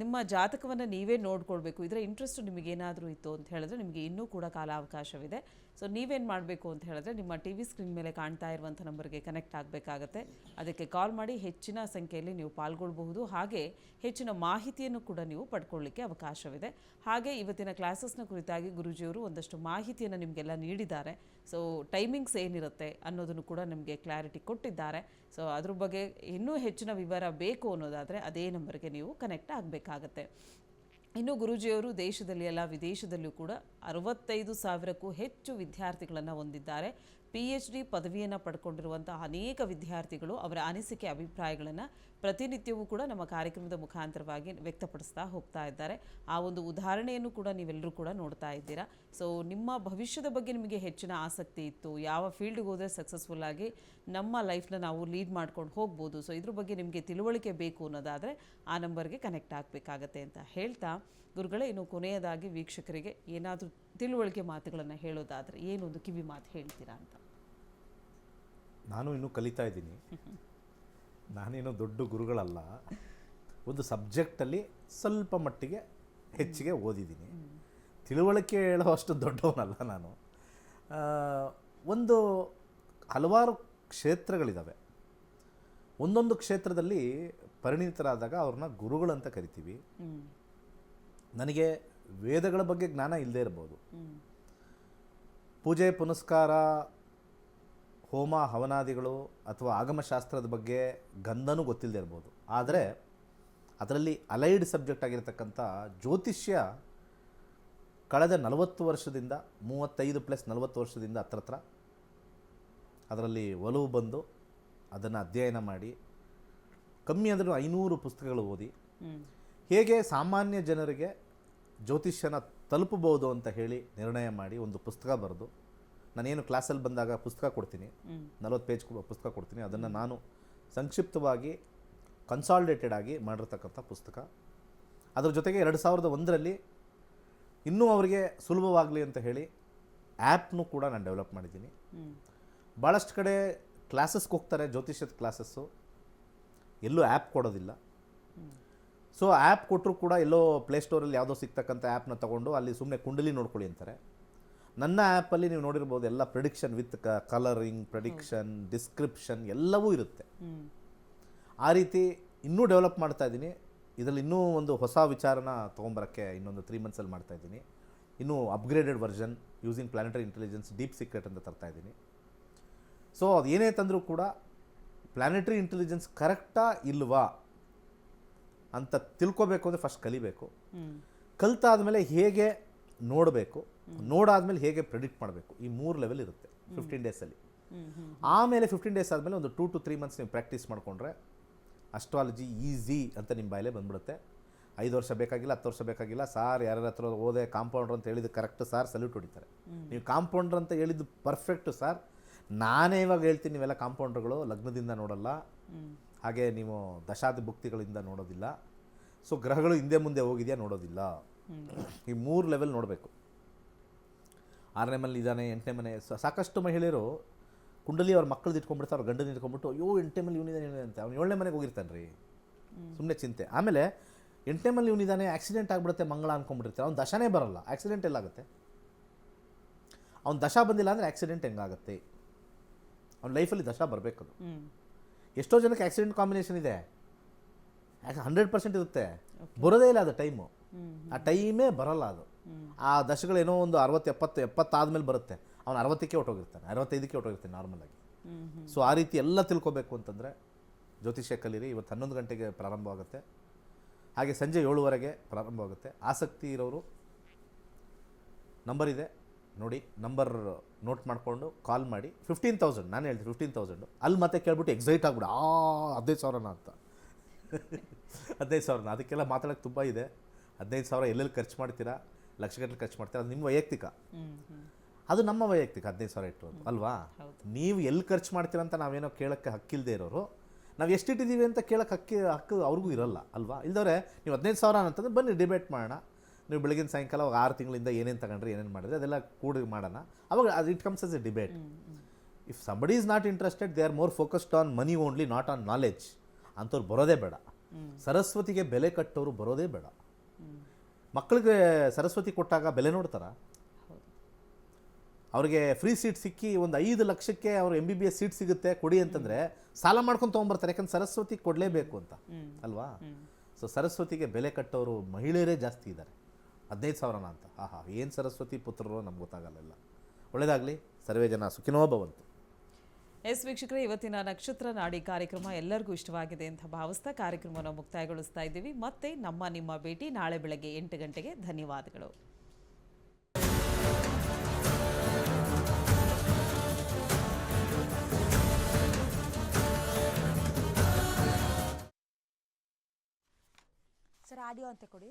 ನಿಮ್ಮ ಜಾತಕವನ್ನು ನೀವೇ ನೋಡ್ಕೊಳ್ಬೇಕು. ಇದರ ಇಂಟ್ರೆಸ್ಟ್ ನಿಮಗೇನಾದರೂ ಇತ್ತು ಅಂತ ಹೇಳಿದ್ರೆ ನಿಮಗೆ ಇನ್ನೂ ಕೂಡ ಕಾಲಾವಕಾಶವಿದೆ. ಸೊ ನೀವೇನು ಮಾಡಬೇಕು ಅಂತ ಹೇಳಿದ್ರೆ ನಿಮ್ಮ TV ಸ್ಕ್ರೀನ್ ಮೇಲೆ ಕಾಣ್ತಾ ಇರುವಂಥ ನಂಬರ್ಗೆ ಕನೆಕ್ಟ್ ಆಗಬೇಕಾಗತ್ತೆ. ಅದಕ್ಕೆ ಕಾಲ್ ಮಾಡಿ ಹೆಚ್ಚಿನ ಸಂಖ್ಯೆಯಲ್ಲಿ ನೀವು ಪಾಲ್ಗೊಳ್ಬಹುದು. ಹಾಗೆ ಹೆಚ್ಚಿನ ಮಾಹಿತಿಯನ್ನು ಕೂಡ ನೀವು ಪಡ್ಕೊಳ್ಳಿಕ್ಕೆ ಅವಕಾಶವಿದೆ. ಹಾಗೆ ಇವತ್ತಿನ ಕ್ಲಾಸಸ್ನ ಕುರಿತಾಗಿ ಗುರುಜಿಯವರು ಒಂದಷ್ಟು ಮಾಹಿತಿಯನ್ನು ನಿಮಗೆಲ್ಲ ನೀಡಿದ್ದಾರೆ. ಸೊ ಟೈಮಿಂಗ್ಸ್ ಏನಿರುತ್ತೆ ಅನ್ನೋದನ್ನು ಕೂಡ ನಿಮಗೆ ಕ್ಲಾರಿಟಿ ಕೊಟ್ಟಿದ್ದಾರೆ. ಸೊ ಅದ್ರ ಬಗ್ಗೆ ಇನ್ನೂ ಹೆಚ್ಚಿನ ವಿವರ ಬೇಕು ಅನ್ನೋದಾದರೆ ಅದೇ ನಂಬರ್ಗೆ ನೀವು ಕನೆಕ್ಟ್ ಆಗಬೇಕಾಗತ್ತೆ. ಇನ್ನು ಗುರೂಜಿಯವರು ದೇಶದಲ್ಲಿ ಅಲ್ಲ ವಿದೇಶದಲ್ಲೂ ಕೂಡ 65,000ಕ್ಕೂ ಹೆಚ್ಚು ವಿದ್ಯಾರ್ಥಿಗಳನ್ನು ಹೊಂದಿದ್ದಾರೆ. PhD ಪದವಿಯನ್ನು ಪಡ್ಕೊಂಡಿರುವಂಥ ಅನೇಕ ವಿದ್ಯಾರ್ಥಿಗಳು ಅವರ ಅನಿಸಿಕೆ ಅಭಿಪ್ರಾಯಗಳನ್ನು ಪ್ರತಿನಿತ್ಯವೂ ಕೂಡ ನಮ್ಮ ಕಾರ್ಯಕ್ರಮದ ಮುಖಾಂತರವಾಗಿ ವ್ಯಕ್ತಪಡಿಸ್ತಾ ಹೋಗ್ತಾ ಇದ್ದಾರೆ. ಆ ಒಂದು ಉದಾಹರಣೆಯನ್ನು ಕೂಡ ನೀವೆಲ್ಲರೂ ಕೂಡ ನೋಡ್ತಾ ಇದ್ದೀರಾ. ಸೊ ನಿಮ್ಮ ಭವಿಷ್ಯದ ಬಗ್ಗೆ ನಿಮಗೆ ಹೆಚ್ಚಿನ ಆಸಕ್ತಿ ಇತ್ತು, ಯಾವ ಫೀಲ್ಡ್ಗೆ ಹೋದರೆ ಸಕ್ಸಸ್ಫುಲ್ ಆಗಿ ನಮ್ಮ ಲೈಫ್ನ ನಾವು ಲೀಡ್ ಮಾಡ್ಕೊಂಡು ಹೋಗ್ಬೋದು, ಸೊ ಇದ್ರ ಬಗ್ಗೆ ನಿಮಗೆ ತಿಳುವಳಿಕೆ ಬೇಕು ಅನ್ನೋದಾದರೆ ಆ ನಂಬರ್ಗೆ ಕನೆಕ್ಟ್ ಆಗಬೇಕಾಗತ್ತೆ ಅಂತ ಹೇಳ್ತಾ, ಗುರುಗಳೇ, ಇನ್ನು ಕೊನೆಯದಾಗಿ ವೀಕ್ಷಕರಿಗೆ ಏನಾದರೂ ತಿಳುವಳಿಕೆ ಮಾತುಗಳನ್ನು ಹೇಳೋದಾದರೆ ಏನೊಂದು ಕಿವಿ ಮಾತು ಹೇಳ್ತೀರಾ ಅಂತ. ನಾನು ಇನ್ನೂ ಕಲಿತಾ ಇದ್ದೀನಿ, ನಾನೇನೋ ದೊಡ್ಡ ಗುರುಗಳಲ್ಲ. ಒಂದು ಸಬ್ಜೆಕ್ಟಲ್ಲಿ ಸ್ವಲ್ಪ ಮಟ್ಟಿಗೆ ಹೆಚ್ಚಿಗೆ ಓದಿದ್ದೀನಿ, ತಿಳುವಳಿಕೆ ಹೇಳೋ ಅಷ್ಟು ದೊಡ್ಡವನಲ್ಲ ನಾನು. ಒಂದು ಹಲವಾರು ಕ್ಷೇತ್ರಗಳಿದ್ದಾವೆ. ಒಂದೊಂದು ಕ್ಷೇತ್ರದಲ್ಲಿ ಪರಿಣಿತರಾದಾಗ ಅವ್ರನ್ನ ಗುರುಗಳಂತ ಕರಿತೀವಿ. ನನಗೆ ವೇದಗಳ ಬಗ್ಗೆ ಜ್ಞಾನ ಇಲ್ಲದೇ ಇರ್ಬೋದು, ಪೂಜೆ ಪುನಸ್ಕಾರ, ಹೋಮ ಹವನಾದಿಗಳು ಅಥವಾ ಆಗಮಶಾಸ್ತ್ರದ ಬಗ್ಗೆ ಗಂಧನೂ ಗೊತ್ತಿಲ್ಲದೆ ಇರ್ಬೋದು. ಆದರೆ ಅದರಲ್ಲಿ ಅಲೈಡ್ ಸಬ್ಜೆಕ್ಟ್ ಆಗಿರತಕ್ಕಂಥ ಜ್ಯೋತಿಷ್ಯ ಕಳೆದ 40 ವರ್ಷದಿಂದ 35+40 ವರ್ಷದಿಂದ ಹತ್ರ ಅದರಲ್ಲಿ ಒಲವು ಬಂದು ಅದನ್ನು ಅಧ್ಯಯನ ಮಾಡಿ ಕಮ್ಮಿ ಅಂದರೂ 500 ಪುಸ್ತಕಗಳು ಓದಿ ಹೇಗೆ ಸಾಮಾನ್ಯ ಜನರಿಗೆ ಜ್ಯೋತಿಷ್ಯನ ತಲುಪಬಹುದು ಅಂತ ಹೇಳಿ ನಿರ್ಣಯ ಮಾಡಿ ಒಂದು ಪುಸ್ತಕ ಬರೆದು, ನಾನೇನು ಕ್ಲಾಸಲ್ಲಿ ಬಂದಾಗ ಪುಸ್ತಕ ಕೊಡ್ತೀನಿ, 40 ಪೇಜ್ ಪುಸ್ತಕ ಕೊಡ್ತೀನಿ, ಅದನ್ನು ನಾನು ಸಂಕ್ಷಿಪ್ತವಾಗಿ ಕನ್ಸಾಲಿಡೇಟೆಡ್ ಆಗಿ ಮಾಡಿರ್ತಕ್ಕಂಥ ಪುಸ್ತಕ. ಅದ್ರ ಜೊತೆಗೆ 2001ರಲ್ಲಿ ಇನ್ನೂ ಅವರಿಗೆ ಸುಲಭವಾಗಲಿ ಅಂತ ಹೇಳಿ ಆ್ಯಪ್ನು ಕೂಡ ನಾನು ಡೆವಲಪ್ ಮಾಡಿದ್ದೀನಿ. ಭಾಳಷ್ಟು ಕಡೆ ಕ್ಲಾಸಸ್ಗೆ ಹೋಗ್ತಾರೆ, ಜ್ಯೋತಿಷ್ಯದ ಕ್ಲಾಸಸ್ಸು, ಎಲ್ಲೂ ಆ್ಯಪ್ ಕೊಡೋದಿಲ್ಲ. ಸೊ ಆ್ಯಪ್ ಕೊಟ್ಟರು ಕೂಡ ಎಲ್ಲೋ ಪ್ಲೇಸ್ಟೋರಲ್ಲಿ ಯಾವುದೋ ಸಿಗ್ತಕ್ಕಂಥ ಆ್ಯಪ್ನ ತೊಗೊಂಡು ಅಲ್ಲಿ ಸುಮ್ಮನೆ ಕುಂಡಲಿ ನೋಡ್ಕೊಳ್ಳಿ ಅಂತಾರೆ. ನನ್ನ ಆ್ಯಪಲ್ಲಿ ನೀವು ನೋಡಿರ್ಬೋದು, ಎಲ್ಲ prediction with colouring, prediction, description ಎಲ್ಲವೂ ಇರುತ್ತೆ. ಆ ರೀತಿ ಇನ್ನೂ ಡೆವಲಪ್ ಮಾಡ್ತಾ ಇದ್ದೀನಿ. ಇದರಲ್ಲಿ ಇನ್ನೂ ಒಂದು ಹೊಸ ವಿಚಾರನ ತೊಗೊಂಬರೋಕ್ಕೆ ಇನ್ನೊಂದು 3 ಮಂತ್ಸಲ್ಲಿ ಮಾಡ್ತಾಯಿದ್ದೀನಿ. ಇನ್ನೂ upgraded version using planetary intelligence deep secret ಅಂತ ತರ್ತಾಯಿದ್ದೀನಿ. ಸೊ ಅದು ಏನೇ ತಂದರೂ ಕೂಡ ಪ್ಲಾನೆಟರಿ ಇಂಟೆಲಿಜೆನ್ಸ್ ಕರೆಕ್ಟಾ ಇಲ್ವಾ ಅಂತ ತಿಳ್ಕೊಬೇಕು ಅಂದರೆ ಫಸ್ಟ್ ಕಲಿಬೇಕು. ಕಲಿತಾದ್ಮೇಲೆ ಹೇಗೆ ನೋಡಬೇಕು, ನೋಡಾದ್ಮೇಲೆ ಹೇಗೆ ಪ್ರೆಡಿಕ್ಟ್ ಮಾಡಬೇಕು, ಈ 3 ಲೆವೆಲ್ ಇರುತ್ತೆ 15 ಡೇಸಲ್ಲಿ. ಆಮೇಲೆ 15 ಡೇಸ್ ಆದಮೇಲೆ ಒಂದು 2 to 3 ಮಂತ್ಸ್ ನೀವು ಪ್ರಾಕ್ಟೀಸ್ ಮಾಡಿಕೊಂಡ್ರೆ ಅಸ್ಟ್ರಾಲಜಿ ಈಸಿ ಅಂತ ನಿಮ್ಮ ಬಾಯಲ್ಲೇ ಬಂದ್ಬಿಡುತ್ತೆ. 5 ವರ್ಷ ಬೇಕಾಗಿಲ್ಲ, 10 ವರ್ಷ ಬೇಕಾಗಿಲ್ಲ. ಸಾರ್ ಯಾರ್ಯಾರ ಹತ್ರ ಓದೆ ಕಾಂಪೌಂಡ್ರ್ ಅಂತ ಹೇಳಿದ್ದು ಕರೆಕ್ಟ್ ಸಾರ್, ಸಲ್ಯೂಟ್ ಹೊಡಿತಾರೆ. ನೀವು ಕಾಂಪೌಂಡ್ರ್ ಅಂತ ಹೇಳಿದ್ದು ಪರ್ಫೆಕ್ಟು ಸಾರ್. ನಾನೇ ಇವಾಗ ಹೇಳ್ತೀನಿ, ನೀವೆಲ್ಲ ಕಾಂಪೌಂಡ್ರ್ಗಳು ಲಗ್ನದಿಂದ ನೋಡಲ್ಲ, ಹಾಗೆ ನೀವು ದಶಾದಿ ಭುಕ್ತಿಗಳಿಂದ ನೋಡೋದಿಲ್ಲ. ಸೊ ಗ್ರಹಗಳು ಹಿಂದೆ ಮುಂದೆ ಹೋಗಿದೆಯಾ ನೋಡೋದಿಲ್ಲ. ಈ 3 ಲೆವೆಲ್ ನೋಡಬೇಕು. 6ನೇ ಮನೆ ಇದ್ದಾನೆ, 8ನೇ ಮನೆ. ಸಾಕಷ್ಟು ಮಹಿಳೆಯರು ಕುಂಡಲಿ ಅವ್ರ ಮಕ್ಕಳದ್ದು ಇಟ್ಕೊಂಡ್ಬಿಡ್ತಾರೆ, ಅವ್ರ ಗಂಡನ ಇಟ್ಕೊಂಡ್ಬಿಟ್ಟು ಅಯ್ಯೋ 8ನೇ ಮನೆ ಇವನಿದ್ದಾನೆ ಅಂತ. ಅವ್ನು 7ನೇ ಮನೆಗೆ ಹೋಗಿರ್ತಾನೆ ರೀ, ಸುಮ್ಮನೆ ಚಿಂತೆ. ಆಮೇಲೆ 8ನೇ ಮನೆ ಇವನಿದ್ದಾನೆ, ಆಕ್ಸಿಡೆಂಟ್ ಆಗಿಬಿಡುತ್ತೆ ಮಂಗಳ ಅಂದ್ಕೊಂಡ್ಬಿಟ್ಟಿರ್ತಾರೆ. ಅವ್ನು ದಶನೇ ಬರೋಲ್ಲ, ಆಕ್ಸಿಡೆಂಟ್ ಎಲ್ಲಾಗುತ್ತೆ? ಅವ್ನು ದಶ ಬಂದಿಲ್ಲ ಅಂದರೆ ಆಕ್ಸಿಡೆಂಟ್ ಹೆಂಗಾಗುತ್ತೆ? ಅವ್ನ ಲೈಫಲ್ಲಿ ದಶ ಬರಬೇಕದು. ಎಷ್ಟೋ ಜನಕ್ಕೆ ಆಕ್ಸಿಡೆಂಟ್ ಕಾಂಬಿನೇಷನ್ ಇದೆ, 100% ಇರುತ್ತೆ, ಬರೋದೇ ಇಲ್ಲ ಅದು ಟೈಮು. ಆ ಟೈಮೇ ಬರೋಲ್ಲ ಅದು. ಆ ದಶಗಳೇನೋ ಒಂದು 60, 70 ಆದಮೇಲೆ ಬರುತ್ತೆ. ಅವ್ನು 60ಕ್ಕೆ ಹೊಟ್ಟೋಗಿರ್ತಾನೆ, 65ಕ್ಕೆ ಹೊಟ್ಟೋಗಿರ್ತಾನೆ ನಾರ್ಮಲಾಗಿ. ಸೊ ಆ ರೀತಿ ಎಲ್ಲ ತಿಳ್ಕೊಬೇಕು ಅಂತಂದರೆ ಜ್ಯೋತಿಷ್ಯ ಕಲೀರಿ. ಇವತ್ತು 11 ಗಂಟೆಗೆ ಪ್ರಾರಂಭವಾಗುತ್ತೆ, ಹಾಗೆ ಸಂಜೆ 7ವರೆಗೆ ಪ್ರಾರಂಭವಾಗುತ್ತೆ. ಆಸಕ್ತಿ ಇರೋರು ನಂಬರ್ ಇದೆ ನೋಡಿ, ನಂಬರ್ ನೋಟ್ ಮಾಡಿಕೊಂಡು ಕಾಲ್ ಮಾಡಿ. 15,000 ನಾನು ಹೇಳ್ತೀನಿ, 15,000. ಅಲ್ಲಿ ಮತ್ತೆ ಕೇಳ್ಬಿಟ್ಟು ಎಕ್ಸೈಟ್ ಆಗ್ಬಿಡು, 15,000 ಅಂತ. 15,000 ಅದಕ್ಕೆಲ್ಲ ಮಾತಾಡೋಕ್ಕೆ ತುಂಬ ಇದೆ. 15,000 ಎಲ್ಲೆಲ್ಲಿ ಖರ್ಚು ಮಾಡ್ತೀರಾ, ಲಕ್ಷಗಟ್ಟಲೆ ಖರ್ಚು ಮಾಡ್ತೀರಾ, ಅದು ನಿಮ್ಮ ವೈಯಕ್ತಿಕ, ಅದು ನಮ್ಮ ವೈಯಕ್ತಿಕ. 15,000 ಇಟ್ಟಿರೋದು ಅಲ್ವಾ? ನೀವು ಎಲ್ಲಿ ಖರ್ಚು ಮಾಡ್ತೀರಾ ಅಂತ ನಾವೇನೋ ಕೇಳೋಕ್ಕೆ ಹಕ್ಕಿಲ್ಲದೆ ಇರೋರು, ನಾವು ಎಷ್ಟಿಟ್ಟಿದ್ದೀವಿ ಅಂತ ಕೇಳೋಕ್ಕೆ ಹಕ್ಕು ಅವ್ರಿಗೂ ಇರೋಲ್ಲ ಅಲ್ವಾ? ಇಲ್ದವ್ರೆ ನೀವು 15,000 ಅಂತಂದ್ರೆ ಬನ್ನಿ ಡಿಬೇಟ್ ಮಾಡೋಣ. ನೀವು ಬೆಳಗಿನ ಸಾಯಂಕಾಲ 6 ತಿಂಗಳಿಂದ ಏನೇನು ತಗೊಂಡ್ರಿ, ಏನೇನು ಮಾಡಿದ್ರೆ ಅದೆಲ್ಲ ಕೂಡಿ ಮಾಡೋಣ. ಅವಾಗ ಅದು it comes as a debate. If somebody is not interested, they are more focused on money only, not on knowledge, ಅಂಥವ್ರು ಬರೋದೇ ಬೇಡ. ಸರಸ್ವತಿಗೆ ಬೆಲೆ ಕಟ್ಟೋರು ಬರೋದೇ ಬೇಡ. ಮಕ್ಕಳಿಗೆ ಸರಸ್ವತಿ ಕೊಟ್ಟಾಗ ಬೆಲೆ ನೋಡ್ತಾರ? ಅವ್ರಿಗೆ ಫ್ರೀ ಸೀಟ್ ಸಿಕ್ಕಿ ಒಂದು 5 ಲಕ್ಷಕ್ಕೆ ಅವರು MBBS ಸೀಟ್ ಸಿಗುತ್ತೆ ಕೊಡಿ ಅಂತಂದರೆ ಸಾಲ ಮಾಡ್ಕೊಂಡು ತೊಗೊಂಬರ್ತಾರೆ, ಯಾಕಂದ್ರೆ ಸರಸ್ವತಿ ಕೊಡಲೇಬೇಕು ಅಂತ ಅಲ್ವಾ? ಸೊ ಸರಸ್ವತಿಗೆ ಬೆಲೆ ಕಟ್ಟೋರು ಮಹಿಳೆಯರೇ ಜಾಸ್ತಿ ಇದ್ದಾರೆ. 15,000 ಅಂತ, ಏನು ಸರಸ್ವತಿ ಪುತ್ರರು ನಮ್ಗೆ ಗೊತ್ತಾಗಲ್ಲ. ಒಳ್ಳೆಯದಾಗಲಿ, ಸರ್ವೇ ಜನ ಸುಖಿನೋ ಭವಂತು. ಎಸ್ ವೀಕ್ಷಕರೇ, ಇವತ್ತಿನ ನಕ್ಷತ್ರ ನಾಡಿ ಕಾರ್ಯಕ್ರಮ ಎಲ್ಲರಿಗೂ ಇಷ್ಟವಾಗಿದೆ ಅಂತ ಭಾವಿಸ್ತಾ ಕಾರ್ಯಕ್ರಮವನ್ನು ಮುಕ್ತಾಯಗೊಳಿಸ್ತಾ ಇದ್ದೀವಿ. ಮತ್ತೆ ನಿಮ್ಮ ಭೇಟಿ ನಾಳೆ ಬೆಳಗ್ಗೆ 8 ಗಂಟೆಗೆ. ಧನ್ಯವಾದಗಳು. ಸರ್ ಆಡಿಯೋ ಅಂತ ಕೊಡಿ.